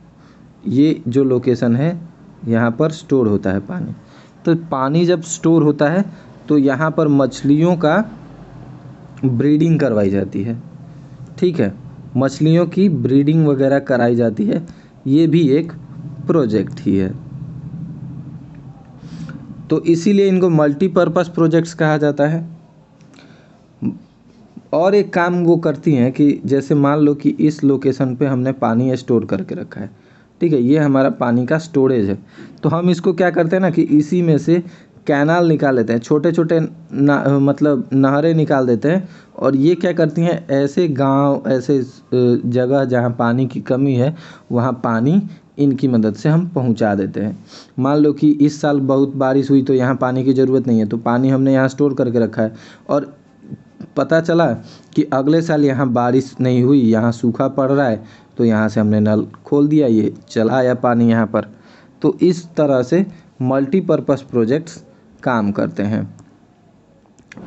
ये जो लोकेशन है यहाँ पर स्टोर होता है पानी। तो पानी जब स्टोर होता है तो यहाँ पर मछलियों का ब्रीडिंग करवाई जाती है, ठीक है, मछलियों की ब्रीडिंग वगैरह कराई जाती है, ये भी एक प्रोजेक्ट ही है। तो इसीलिए इनको मल्टीपर्पज़ प्रोजेक्ट्स कहा जाता है। और एक काम वो करती हैं कि जैसे मान लो कि इस लोकेशन पे हमने पानी स्टोर करके रखा है, ठीक है, ये हमारा पानी का स्टोरेज है, तो हम इसको क्या करते हैं ना कि इसी में से कैनाल निकाल लेते हैं, छोटे छोटे मतलब नहरें निकाल देते हैं, और ये क्या करती हैं, ऐसे गांव, ऐसे जगह जहां पानी की कमी है वहां पानी इनकी मदद से हम पहुंचा देते हैं। मान लो कि इस साल बहुत बारिश हुई तो यहाँ पानी की ज़रूरत नहीं है, तो पानी हमने यहाँ स्टोर करके रखा है, और पता चला कि अगले साल यहाँ बारिश नहीं हुई, यहाँ सूखा पड़ रहा है, तो यहाँ से हमने नल खोल दिया, ये चला आया पानी यहाँ पर। तो इस तरह से मल्टीपर्पज़ प्रोजेक्ट्स काम करते हैं।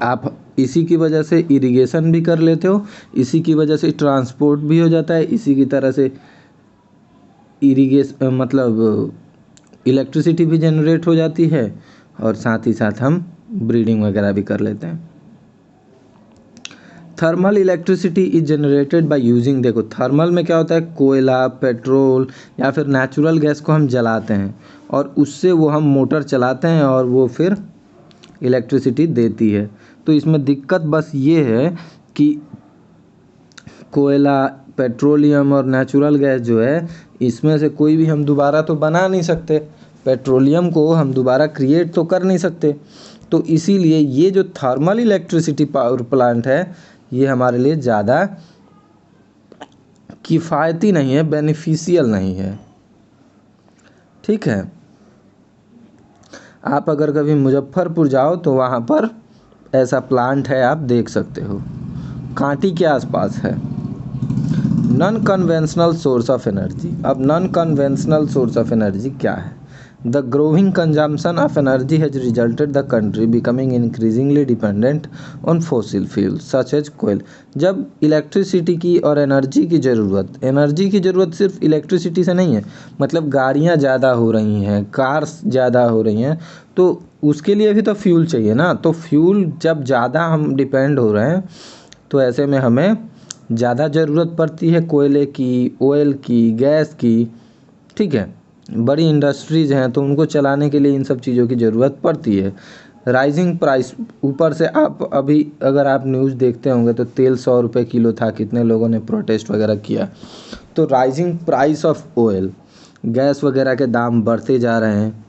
आप इसी की वजह से इरिगेशन भी कर लेते हो, इसी की वजह से ट्रांसपोर्ट भी हो जाता है, इसी की तरह से मतलब इलेक्ट्रिसिटी भी जनरेट हो जाती है, और साथ ही साथ हम ब्रीडिंग वगैरह भी कर लेते हैं। Thermal electricity is generated by using, देखो थर्मल में क्या होता है, कोयला, पेट्रोल या फिर नेचुरल गैस को हम जलाते हैं और उससे वो हम मोटर चलाते हैं और वो फिर इलेक्ट्रिसिटी देती है। तो इसमें दिक्कत बस ये है कि कोयला, पेट्रोलियम और नेचुरल गैस जो है, इसमें से कोई भी हम दोबारा तो बना नहीं सकते, पेट्रोलियम को हम दोबारा क्रिएट तो कर नहीं सकते। तो इसीलिए ये जो थर्मल इलेक्ट्रिसिटी पावर प्लांट है ये हमारे लिए ज़्यादा किफ़ायती नहीं है, बेनिफिशियल नहीं है। ठीक है, आप अगर कभी मुजफ्फरपुर जाओ तो वहाँ पर ऐसा प्लांट है, आप देख सकते हो, कांटी के आसपास है। Non conventional source of energy, अब non conventional source of energy क्या है? The growing consumption of energy has resulted the country becoming increasingly dependent on fossil fuel such as coal. जब इलेक्ट्रिसिटी की और एनर्जी की ज़रूरत सिर्फ इलेक्ट्रिसिटी से नहीं है, मतलब गाड़ियाँ ज़्यादा हो रही हैं, कार्स ज़्यादा हो रही हैं, तो उसके लिए भी तो फ्यूल चाहिए ना। तो फ्यूल जब ज़्यादा हम डिपेंड हो रहे हैं तो ऐसे में हमें ज़्यादा ज़रूरत पड़ती है कोयले की, ऑयल की, गैस की। ठीक है, बड़ी इंडस्ट्रीज़ हैं तो उनको चलाने के लिए इन सब चीज़ों की ज़रूरत पड़ती है। राइजिंग प्राइस, ऊपर से आप अभी अगर आप न्यूज़ देखते होंगे तो तेल 100 रुपये किलो था, कितने लोगों ने प्रोटेस्ट वगैरह किया। तो rising price of oil, gas वगैरह के दाम बढ़ते जा रहे हैं।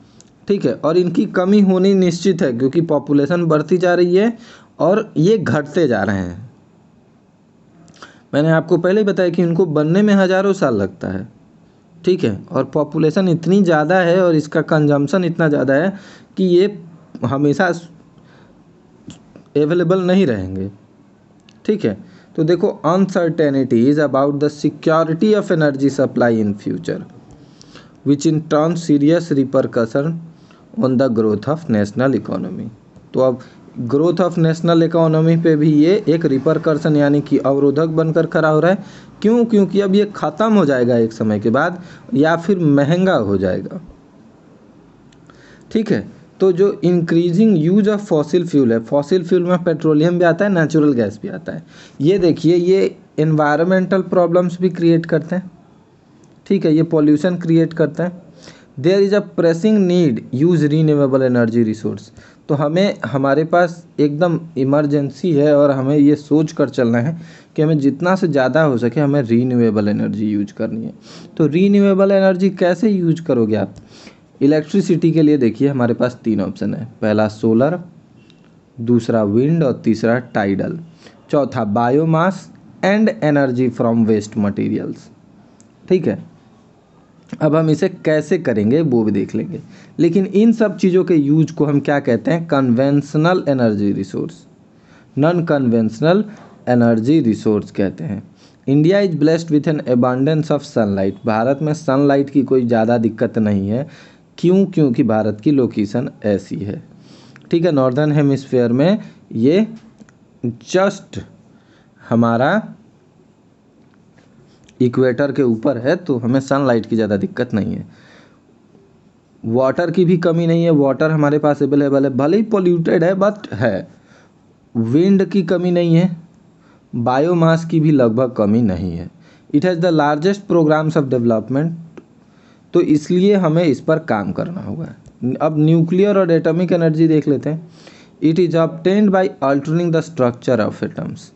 ठीक है, और इनकी कमी होनी निश्चित है क्योंकि पॉपुलेशन बढ़ती जा रही है और ये घटते जा रहे हैं। मैंने आपको पहले ही बताया कि इनको बनने में हज़ारों साल लगता है। ठीक है, और पॉपुलेशन इतनी ज़्यादा है और इसका कंजम्पशन इतना ज़्यादा है कि ये हमेशा अवेलेबल नहीं रहेंगे। ठीक है, तो देखो, uncertainties about the security of energy supply in future which in turn serious repercussion on the growth of national economy. तो अब ग्रोथ ऑफ नेशनल इकोनॉमी पे भी ये एक रिपरकशन यानी कि अवरोधक बनकर खड़ा हो रहा है। क्यों? क्योंकि अब ये ख़त्म हो जाएगा एक समय के बाद या फिर महंगा हो जाएगा। ठीक है, तो जो increasing use of fossil fuel है, फॉसिल फ्यूल में पेट्रोलियम भी आता है, नेचुरल गैस भी आता है। ये देखिए, ये एनवायरमेंटल प्रॉब्लम्स भी क्रिएट करते हैं। ठीक है, ये पॉल्यूशन क्रिएट करते हैं। There is a pressing need use renewable energy resource. तो हमें, हमारे पास एकदम इमरजेंसी है और हमें ये सोच कर चलना है कि हमें जितना से ज़्यादा हो सके हमें रीन्यूएबल एनर्जी यूज करनी है। तो रीन्यूएबल एनर्जी कैसे यूज करोगे आप? इलेक्ट्रिसिटी के लिए देखिए हमारे पास 3 ऑप्शन है। पहला सोलर, दूसरा विंड और तीसरा टाइडल, चौथा biomass and energy from waste materials. ठीक है, अब हम इसे कैसे करेंगे वो भी देख लेंगे, लेकिन इन सब चीज़ों के यूज को हम क्या कहते हैं? Conventional energy resource, non conventional energy resource कहते हैं। India is blessed with an abundance of sunlight. Bharat में सनलाइट की कोई ज़्यादा दिक्कत नहीं है। क्यों? क्योंकि भारत की लोकेशन ऐसी है। ठीक है, नॉर्दर्न हेमिस्फीयर में ये जस्ट हमारा इक्वेटर के ऊपर है, तो हमें सनलाइट की ज़्यादा दिक्कत नहीं है। वाटर की भी कमी नहीं है, वाटर हमारे पास अवेलेबल है, भले ही पोल्यूटेड है बट है। विंड की कमी नहीं है, बायोमास की भी लगभग कमी नहीं है। It has the largest programmes of development, तो इसलिए हमें इस पर काम करना होगा। अब न्यूक्लियर और एटॉमिक एनर्जी देख लेते हैं। It is obtained by altering the structure of atoms.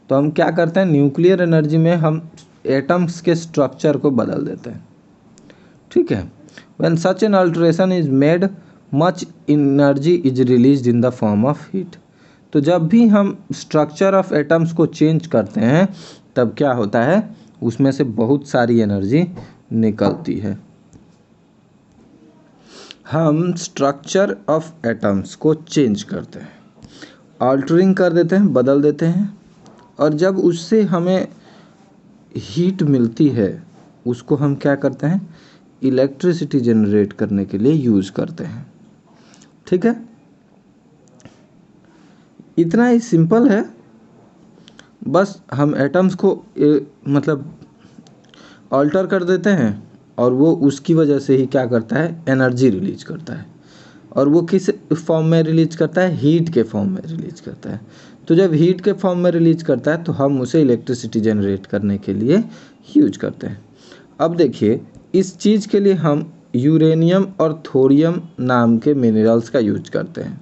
तो हम क्या करते हैं? न्यूक्लियर एनर्जी में हम एटम्स के स्ट्रक्चर को बदल देते हैं। ठीक है, when such an alteration is made much energy is released in the form of heat. तो जब भी हम स्ट्रक्चर ऑफ एटम्स को चेंज करते हैं तब क्या होता है? उसमें से बहुत सारी एनर्जी निकलती है। हम स्ट्रक्चर ऑफ एटम्स को चेंज करते हैं, अल्टरिंग कर देते हैं, बदल देते हैं, और जब उससे हमें हीट मिलती है उसको हम क्या करते हैं? इलेक्ट्रिसिटी जनरेट करने के लिए यूज़ करते हैं। ठीक है, इतना ही सिंपल है। बस हम एटम्स को मतलब अल्टर कर देते हैं और वो उसकी वजह से ही क्या करता है? एनर्जी रिलीज करता है। और वो किस फॉर्म में रिलीज करता है? हीट के फॉर्म में रिलीज करता है। तो जब हीट के फॉर्म में रिलीज करता है तो हम उसे इलेक्ट्रिसिटी जनरेट करने के लिए यूज करते हैं। अब देखिए, इस चीज़ के लिए हम यूरेनियम और थोरियम नाम के मिनरल्स का यूज करते हैं,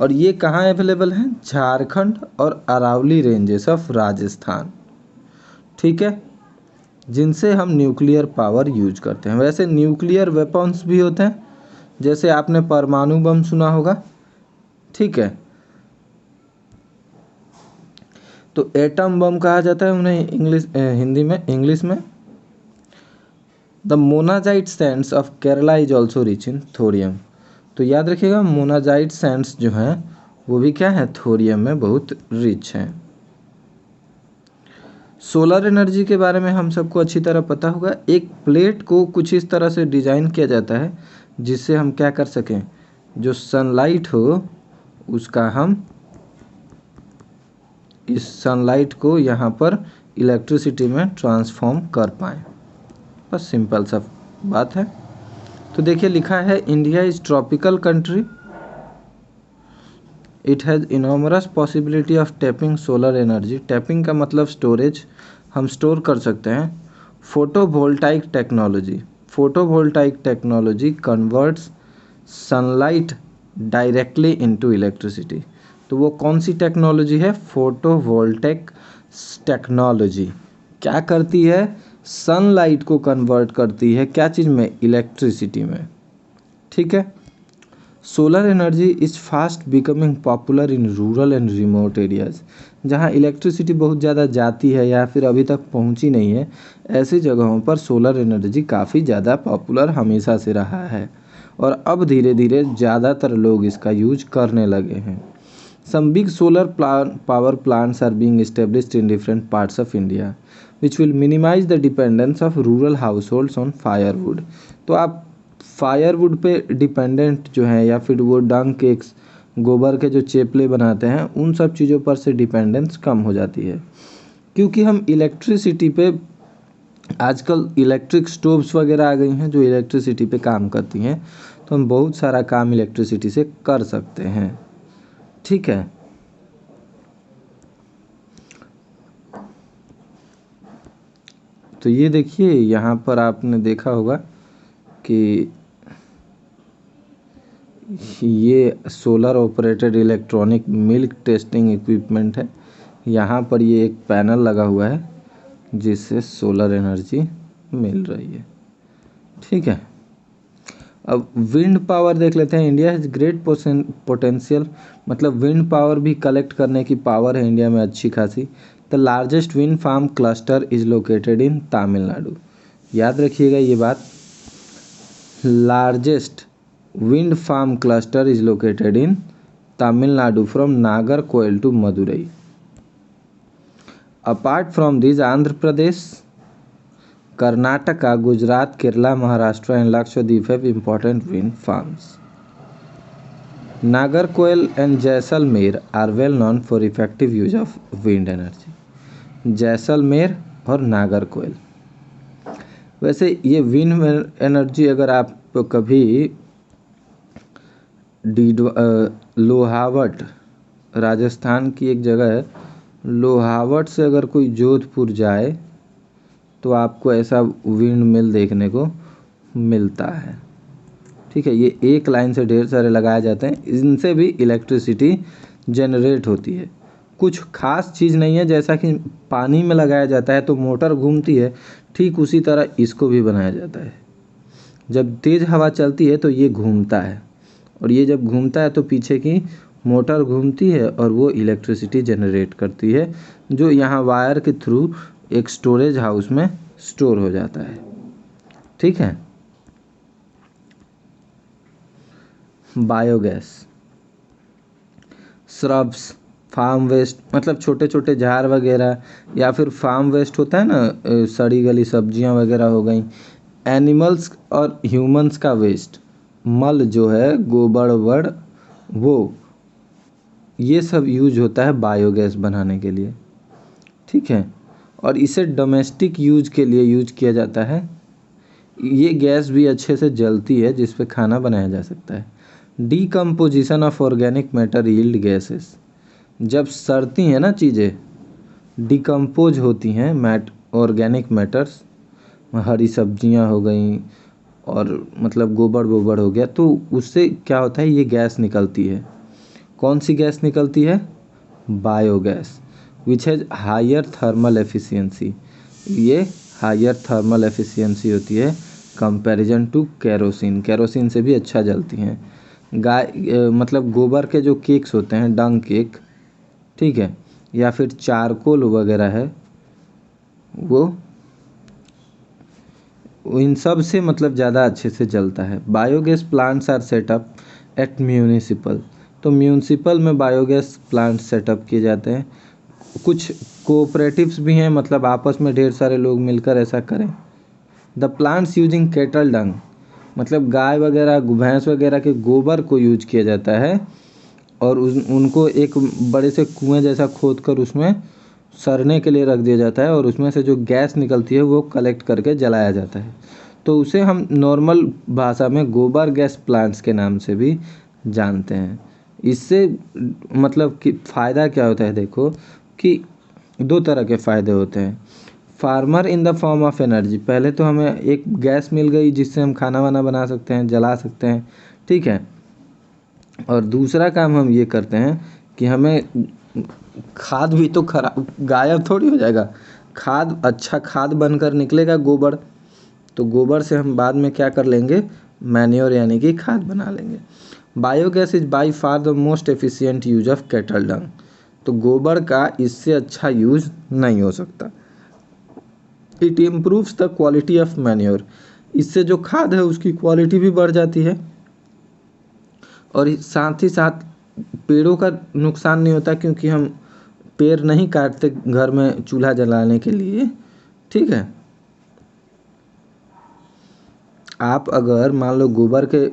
और ये कहाँ अवेलेबल हैं? झारखंड और अरावली रेंजेस ऑफ राजस्थान, ठीक है, जिनसे हम न्यूक्लियर पावर यूज करते हैं। वैसे न्यूक्लियर वेपन्स भी होते हैं, जैसे आपने परमाणु बम सुना होगा, ठीक है, तो एटम बम कहा जाता है उन्हें इंग्लिश में। The monazite Sands of Kerala is also rich in thorium. तो याद रखिएगा, मोनाजाइट सैंड्स जो हैं वो भी क्या है? थोरियम में बहुत रिच हैं। सोलर एनर्जी के बारे में हम सबको अच्छी तरह पता होगा। एक प्लेट को कुछ इस तरह से डिज़ाइन किया जाता है जिससे हम क्या कर सकें, जो सनलाइट हो उसका हम इस सनलाइट को यहाँ पर इलेक्ट्रिसिटी में ट्रांसफॉर्म कर पाएँ। बस सिंपल सा बात है। तो देखिए लिखा है, India is tropical country, it has enormous possibility of tapping solar energy. Tapping का मतलब स्टोरेज, हम स्टोर कर सकते हैं। Photovoltaic technology converts sunlight directly into electricity. तो वो कौन सी टेक्नोलॉजी है? फोटोवोल्टेक टेक्नोलॉजी क्या करती है? सनलाइट को कन्वर्ट करती है क्या चीज़ में? इलेक्ट्रिसिटी में, ठीक है। Solar energy is fast becoming popular in rural and remote areas. जहाँ इलेक्ट्रिसिटी बहुत ज़्यादा जाती है या फिर अभी तक पहुँची नहीं है, ऐसी जगहों पर सोलर एनर्जी काफ़ी ज़्यादा पॉपुलर हमेशा से रहा है, और अब धीरे धीरे ज़्यादातर लोग इसका यूज करने लगे हैं। Some big solar power plants are being established in different parts of India, which will minimize the dependence of rural households on firewood। तो आप फायरवुड पे डिपेंडेंट जो हैं, या फिर वो डंग केक्स, गोबर के जो चेपले बनाते हैं, उन सब चीज़ों पर से डिपेंडेंस कम हो जाती है, क्योंकि हम इलेक्ट्रिसिटी पे आजकल इलेक्ट्रिक स्टोव्स वगैरह आ गई हैं जो इलेक्ट्रिसिटी पे काम करती हैं, तो हम बहुत सारा काम इलेक्ट्रिसिटी से कर सकते हैं, ठीक है। तो ये देखिए, यहाँ पर आपने देखा होगा कि ये solar operated electronic milk testing equipment है। यहाँ पर ये एक पैनल लगा हुआ है जिससे सोलर एनर्जी मिल रही है, ठीक है। अब विंड पावर देख लेते हैं। इंडिया हैज़ ग्रेट पोटेंशियल, मतलब विंड पावर भी कलेक्ट करने की पावर है इंडिया में अच्छी खासी। The largest wind farm cluster is located in Tamil Nadu. याद रखिएगा ये बात, largest wind farm cluster is located in Tamil Nadu from Nagercoil to Madurai. Apart from this Andhra Pradesh, Karnataka, Gujarat, Kerala, Maharashtra and Lakshadweep have important wind farms. Nagarcoil and Jaisalmer are well known for effective use of wind energy. Jaisalmer और नागरकोइल, वैसे ये wind energy अगर आप कभी लोहावट, राजस्थान की एक जगह है, लोहावट से अगर कोई जोधपुर जाए तो आपको ऐसा विंड मिल देखने को मिलता है, ठीक है। ये एक लाइन से ढेर सारे लगाए जाते हैं, इनसे भी इलेक्ट्रिसिटी जनरेट होती है। कुछ खास चीज़ नहीं है, जैसा कि पानी में लगाया जाता है तो मोटर घूमती है, ठीक उसी तरह इसको भी बनाया जाता है। जब तेज़ हवा चलती है तो ये घूमता है, और ये जब घूमता है तो पीछे की मोटर घूमती है और वो इलेक्ट्रिसिटी जनरेट करती है, जो यहाँ वायर के थ्रू एक स्टोरेज हाउस में स्टोर हो जाता है, ठीक है। बायोगैस, श्रब्स, फार्म वेस्ट, मतलब छोटे छोटे झाड़ वगैरह, या फिर फार्म वेस्ट होता है ना, सड़ी गली सब्जियां वगैरह हो गई, एनिमल्स और ह्यूमंस का वेस्ट, मल जो है, गोबर वड़, वो ये सब यूज होता है बायोगैस बनाने के लिए, ठीक है। और इसे डोमेस्टिक यूज के लिए यूज किया जाता है। ये गैस भी अच्छे से जलती है जिस पे खाना बनाया जा सकता है। Decomposition of organic matter yield gases, जब सड़ती हैं ना चीज़ें, डिकम्पोज होती हैं, ऑर्गेनिक मैटर्स, हरी सब्जियां हो गई और मतलब गोबर वोबर हो गया, तो उससे क्या होता है, ये गैस निकलती है। कौन सी गैस निकलती है? Biogas, which has higher thermal efficiency. ये हायर थर्मल एफिशिएंसी होती है कंपैरिजन टू केरोसिन। केरोसिन से भी अच्छा जलती हैं। मतलब गोबर के जो केक्स होते हैं, डंग केक, ठीक है, या फिर चारकोल वगैरह है, वो इन सब से मतलब ज़्यादा अच्छे से जलता है। Biogas plants are set up at municipal. तो म्यूनिसिपल में बायोगैस प्लांट सेटअप किए जाते हैं। कुछ कोऑपरेटिव्स भी हैं, मतलब आपस में ढेर सारे लोग मिलकर ऐसा करें। द प्लांट्स यूजिंग कैटल डंग, मतलब गाय वगैरह भैंस वगैरह के गोबर को यूज किया जाता है और उनको एक बड़े से कुएं जैसा खोद कर उसमें सड़ने के लिए रख दिया जाता है और उसमें से जो गैस निकलती है वो कलेक्ट करके जलाया जाता है। तो उसे हम नॉर्मल भाषा में गोबर गैस प्लांट्स के नाम से भी जानते हैं। इससे मतलब कि फ़ायदा क्या होता है, देखो कि दो तरह के फ़ायदे होते हैं। Farmer in the form of energy, पहले तो हमें एक गैस मिल गई जिससे हम खाना वाना बना सकते हैं, जला सकते हैं, ठीक है। और दूसरा काम हम ये करते हैं कि हमें खाद भी तो खराब गायब थोड़ी हो जाएगा, खाद अच्छा खाद बनकर निकलेगा गोबर, तो गोबर से हम बाद में क्या कर लेंगे, मैन्योर यानी कि खाद बना लेंगे। Biogas is by far the most efficient use of cattle डंग। तो गोबर का इससे अच्छा यूज नहीं हो सकता। It improves the quality of manure, इससे जो खाद है उसकी क्वालिटी भी बढ़ जाती है और साथ ही साथ पेड़ों का नुकसान नहीं होता, क्योंकि हम पेड़ नहीं काटते घर में चूल्हा जलाने के लिए, ठीक है। आप अगर मान लो गोबर के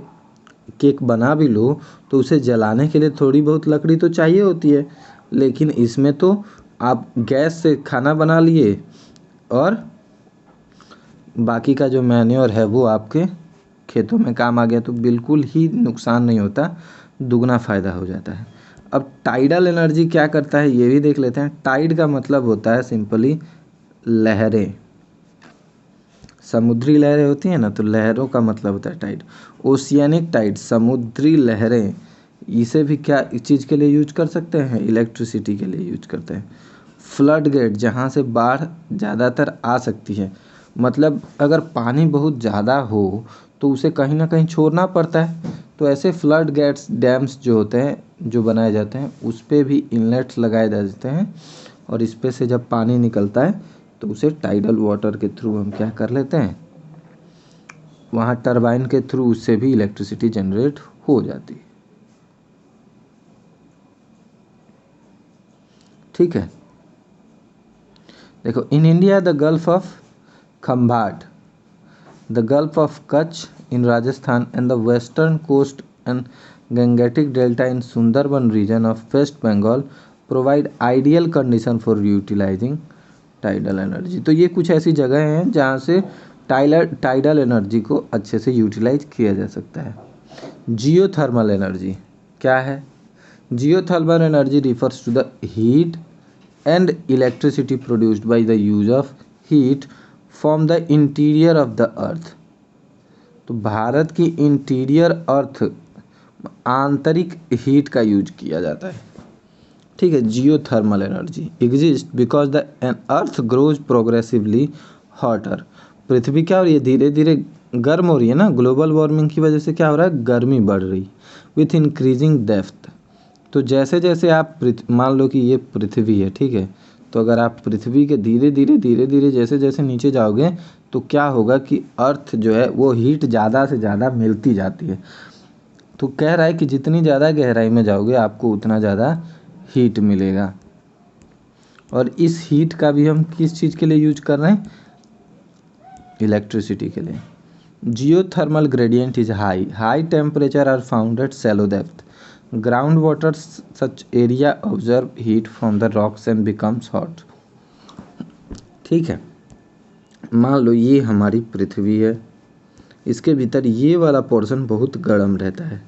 केक बना भी लो तो उसे जलाने के लिए थोड़ी बहुत लकड़ी तो चाहिए होती है, लेकिन इसमें तो आप गैस से खाना बना लिए और बाकी का जो मैन्योर है वो आपके खेतों में काम आ गया, तो बिल्कुल ही नुकसान नहीं होता, दुगना फ़ायदा हो जाता है। अब टाइडल एनर्जी क्या करता है ये भी देख लेते हैं। टाइड का मतलब होता है सिंपली लहरें, समुद्री लहरें होती हैं ना, तो लहरों का मतलब होता है टाइड। ओशियनिक टाइड, समुद्री लहरें, इसे भी क्या इस चीज़ के लिए यूज कर सकते हैं, इलेक्ट्रिसिटी के लिए यूज करते हैं। फ्लड गेट, जहाँ से बाढ़ ज़्यादातर आ सकती है, मतलब अगर पानी बहुत ज़्यादा हो तो उसे कहीं ना कहीं छोड़ना पड़ता है, तो ऐसे फ्लड गेट्स डैम्स जो होते हैं, जो बनाए जाते हैं, उस पर भी इनलेट्स लगाए जाते हैं और इस पे से जब पानी निकलता है तो उसे टाइडल वाटर के थ्रू हम क्या कर लेते हैं, वहाँ टरबाइन के थ्रू उससे भी इलेक्ट्रिसिटी जनरेट हो जाती है, ठीक है। देखो, in India the Gulf of Khambhat, the Gulf of Kutch in Rajasthan and the western coast and Gangetic delta in Sundarban region of West Bengal provide ideal condition for utilizing tidal energy. तो ये कुछ ऐसी जगह हैं जहाँ से टाइडल एनर्जी को अच्छे से यूटिलाइज किया जा सकता है। जियोथर्मल एनर्जी क्या है? Geothermal energy refers to the heat and electricity produced by the use of heat from the interior of the earth। तो भारत की इंटीरियर अर्थ आंतरिक हीट का यूज किया जाता है, ठीक है। Geothermal energy exist because the earth grows progressively hotter. पृथ्वी क्या हो रही है, धीरे धीरे गर्म हो रही है ना, ग्लोबल वार्मिंग की वजह से क्या हो रहा है, गर्मी बढ़ रही विथ इंक्रीजिंग डेप्थ। तो जैसे जैसे आप मान लो कि ये पृथ्वी है, ठीक है, तो अगर आप पृथ्वी के धीरे धीरे जैसे जैसे नीचे जाओगे तो क्या होगा कि अर्थ जो है वो हीट ज़्यादा से ज़्यादा मिलती जाती है। तो कह रहा है कि जितनी ज़्यादा गहराई में जाओगे आपको उतना ज़्यादा हीट मिलेगा, और इस हीट का भी हम किस चीज़ के लिए यूज कर रहे हैं, इलेक्ट्रिसिटी के लिए। Geothermal gradient is high temperature are found at shallow depth. Ground water such area observe heat from the rocks and becomes hot. ठीक है, मान लो ये हमारी पृथ्वी है, इसके भीतर ये वाला पोर्शन बहुत गर्म रहता है,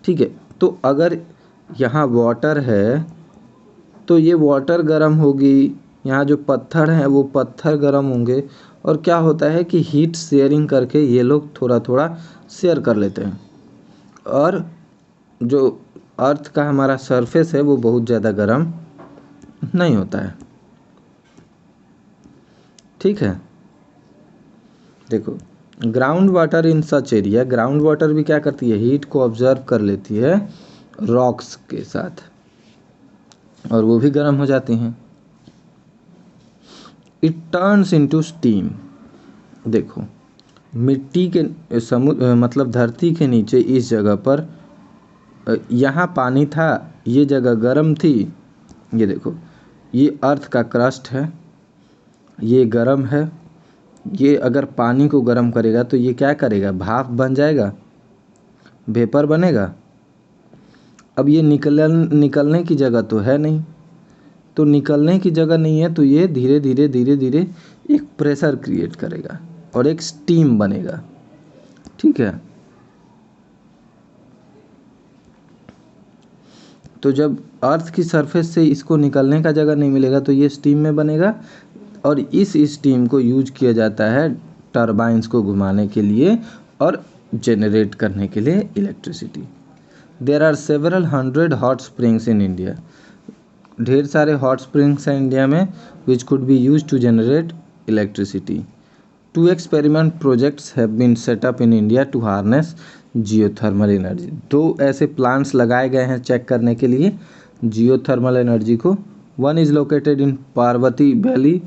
ठीक है। तो अगर यहाँ वाटर है तो ये वाटर गर्म होगी, यहाँ जो पत्थर हैं वो पत्थर गर्म होंगे, और क्या होता है कि हीट शेयरिंग करके ये लोग थोड़ा थोड़ा शेयर कर लेते हैं, और जो अर्थ का हमारा सरफेस है वो बहुत ज़्यादा गर्म नहीं होता है। ठीक है, देखो ground water in such area, ground water भी क्या करती है, हीट को ऑब्जर्व कर लेती है रॉक्स के साथ, और वो भी गर्म हो जाती हैं। It turns into steam. देखो मिट्टी के समुद्र मतलब धरती के नीचे इस जगह पर यहाँ पानी था, ये जगह गर्म थी, ये देखो ये अर्थ का क्रस्ट है, ये गर्म है, ये अगर पानी को गर्म करेगा तो ये क्या करेगा, भाप बन जाएगा, वेपर बनेगा। अब ये निकलने की जगह तो है नहीं, तो निकलने की जगह नहीं है तो ये धीरे धीरे धीरे धीरे एक प्रेशर क्रिएट करेगा और एक स्टीम बनेगा। ठीक है, तो जब अर्थ की सरफेस से इसको निकलने का जगह नहीं मिलेगा तो ये स्टीम में बनेगा, और इस स्टीम को यूज किया जाता है टरबाइंस को घुमाने के लिए और जनरेट करने के लिए electricity. There are several 100 hot springs in India, ढेर सारे हॉट स्प्रिंग्स हैं इंडिया में which could be use to generate electricity. 2 experiment projects have been set up in India to harness geothermal energy, 2 ऐसे plants लगाए गए हैं check करने के लिए जियोथर्मल एनर्जी को। One is located in Parvati valley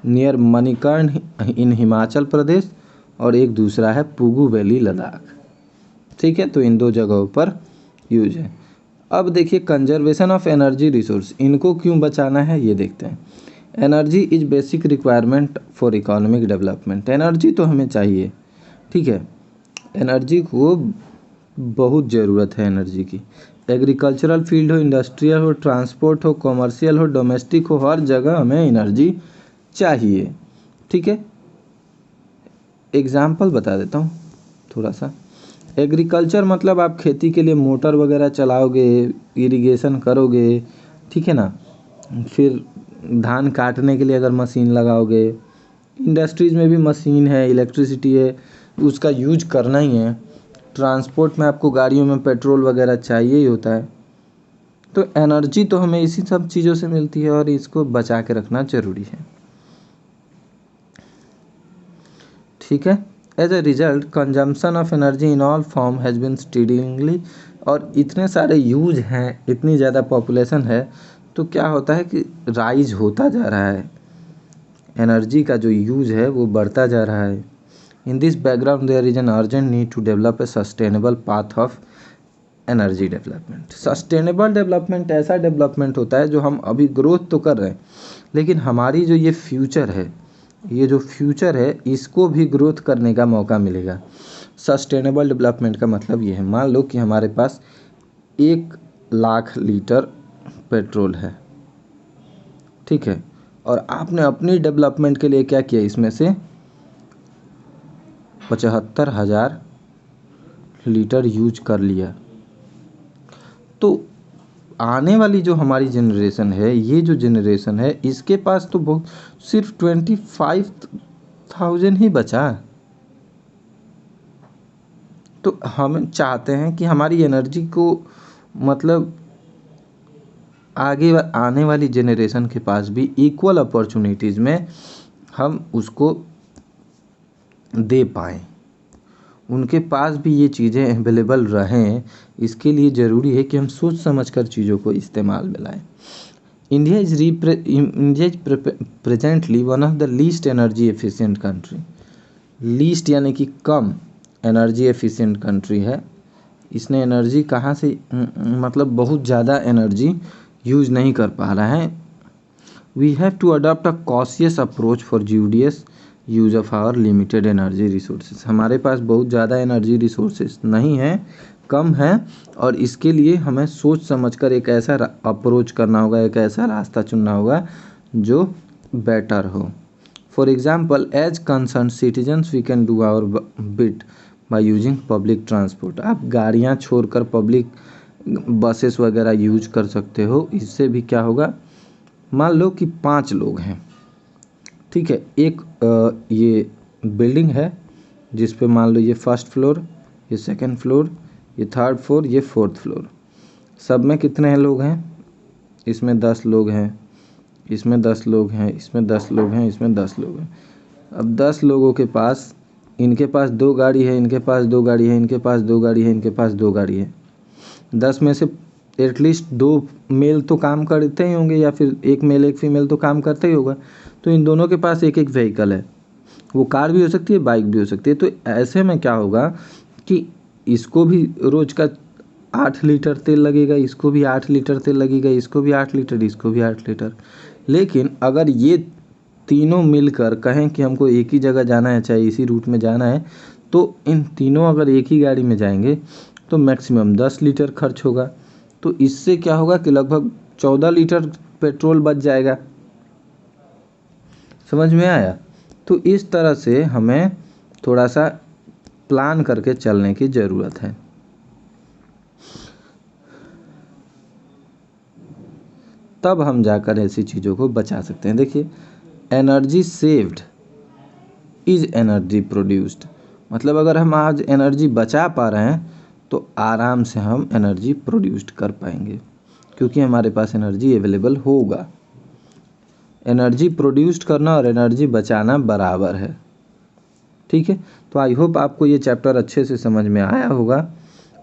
near Manikaran in Himachal Pradesh, और एक दूसरा है पुगू वैली लद्दाख। ठीक है, तो इन 2 जगहों पर यूज है। अब देखिए कंजर्वेशन ऑफ एनर्जी रिसोर्स, इनको क्यों बचाना है ये देखते हैं। Energy is basic requirement for economic development, energy तो हमें चाहिए। ठीक है, एनर्जी को बहुत ज़रूरत है एनर्जी की। एग्रीकल्चरल फील्ड हो, इंडस्ट्रियल हो, ट्रांसपोर्ट हो, कॉमर्शियल हो, डोमेस्टिक हो, हर जगह हमें एनर्जी चाहिए। ठीक है, एग्जाम्पल बता देता हूँ थोड़ा सा। एग्रीकल्चर मतलब आप खेती के लिए मोटर वगैरह चलाओगे, इरिगेशन करोगे, ठीक है ना, फिर धान काटने के लिए अगर मशीन लगाओगे, इंडस्ट्रीज़ में भी मशीन है, इलेक्ट्रिसिटी है, उसका यूज करना ही है। ट्रांसपोर्ट में आपको गाड़ियों में पेट्रोल वगैरह चाहिए ही होता है। तो एनर्जी तो हमें इसी सब चीज़ों से मिलती है और इसको बचा के रखना ज़रूरी है। ठीक है, as a result consumption of energy in all form has been steadily, और इतने सारे यूज हैं, इतनी ज़्यादा पॉपुलेशन है, तो क्या होता है कि राइज होता जा रहा है, एनर्जी का जो यूज है वो बढ़ता जा रहा है। In this background there is an urgent need to develop a sustainable path of energy development. Sustainable development ऐसा डेवलपमेंट होता है जो हम अभी ग्रोथ तो कर रहे हैं, लेकिन हमारी जो ये फ्यूचर है, ये जो फ्यूचर है इसको भी ग्रोथ करने का मौका मिलेगा। सस्टेनेबल डेवलपमेंट का मतलब ये है, मान लो कि हमारे पास 1,00,000 लीटर पेट्रोल है, ठीक है, और आपने अपनी डेवलपमेंट के लिए क्या किया, इसमें से 75,000 लीटर यूज कर लिया। तो आने वाली जो हमारी जनरेशन है, ये जो जनरेशन है, इसके पास तो बहुत सिर्फ 25,000 ही बचा। तो हम चाहते हैं कि हमारी एनर्जी को मतलब आगे आने वाली जनरेशन के पास भी इक्वल अपॉर्चुनिटीज़ में हम उसको दे पाएँ, उनके पास भी ये चीज़ें अवेलेबल रहें। इसके लिए ज़रूरी है कि हम सोच समझकर चीज़ों को इस्तेमाल में लाएँ। India is presently one of the least energy efficient country, least यानी कि कम एनर्जी एफिशिएंट कंट्री है। इसने एनर्जी कहाँ से मतलब बहुत ज़्यादा एनर्जी यूज़ नहीं कर पा रहा है। We have to adopt a cautious approach for judicious use of our limited energy resources. हमारे पास बहुत ज़्यादा एनर्जी रिसोर्सेज नहीं है, कम है, और इसके लिए हमें सोच समझकर एक ऐसा अप्रोच करना होगा, एक ऐसा रास्ता चुनना होगा जो बेटर हो। For example, as concern citizens we can do our bit by using public transport. आप गाड़ियाँ छोड़कर पब्लिक बसेस वगैरह यूज कर सकते हो, इससे भी क्या होगा, मान लो कि 5 लोग हैं, ठीक है। एक ये बिल्डिंग है जिस पे मान लो ये फर्स्ट फ्लोर, ये सेकंड फ्लोर, ये थर्ड फ्लोर, ये फोर्थ फ्लोर। सब में कितने हैं लोग हैं? इसमें 10 लोग हैं, इसमें 10 लोग हैं, इसमें 10 लोग हैं, इसमें 10 लोग हैं। अब 10 लोगों के पास, इनके पास 2 गाड़ी है, इनके पास 2 गाड़ी है, इनके पास 2 गाड़ी है, इनके पास 2 गाड़ी है। 10 में से एटलीस्ट 2 मेल तो काम करते ही होंगे, या फिर एक मेल एक फीमेल तो काम करते ही होगा। तो इन दोनों के पास एक एक व्हीकल है, वो कार भी हो सकती है, बाइक भी हो सकती है। तो ऐसे में क्या होगा कि इसको भी रोज का 8 लीटर तेल लगेगा, इसको भी 8 लीटर तेल लगेगा, इसको भी 8 लीटर, इसको भी 8 लीटर। लेकिन अगर ये तीनों मिलकर कहें कि हमको एक ही जगह जाना है, चाहे इसी रूट में जाना है, तो इन तीनों अगर एक ही गाड़ी में जाएंगे तो मैक्सिमम 10 लीटर खर्च होगा। तो इससे क्या होगा कि लगभग 14 लीटर पेट्रोल बच जाएगा। समझ में आया? तो इस तरह से हमें थोड़ा सा प्लान करके चलने की ज़रूरत है। तब हम जाकर ऐसी चीज़ों को बचा सकते हैं। देखिए, energy saved is energy produced, मतलब अगर हम आज एनर्जी बचा पा रहे हैं तो आराम से हम एनर्जी प्रोड्यूस्ड कर पाएंगे, क्योंकि हमारे पास एनर्जी अवेलेबल होगा। एनर्जी प्रोड्यूस्ड करना और एनर्जी बचाना बराबर है, ठीक है। तो आई होप आपको ये चैप्टर अच्छे से समझ में आया होगा।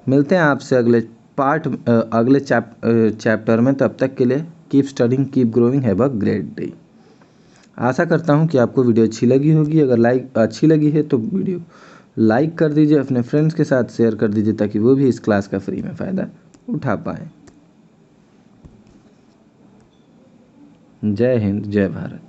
मिलते हैं आपसे अगले चैप्टर में। तब तक के लिए keep studying, keep growing, have a great day. आशा करता हूँ कि आपको वीडियो अच्छी लगी होगी। अगर अच्छी लगी है तो वीडियो लाइक कर दीजिए, अपने फ्रेंड्स के साथ शेयर कर दीजिए, ताकि वो भी इस क्लास का फ्री में फ़ायदा उठा पाएँ। जय हिंद, जय भारत।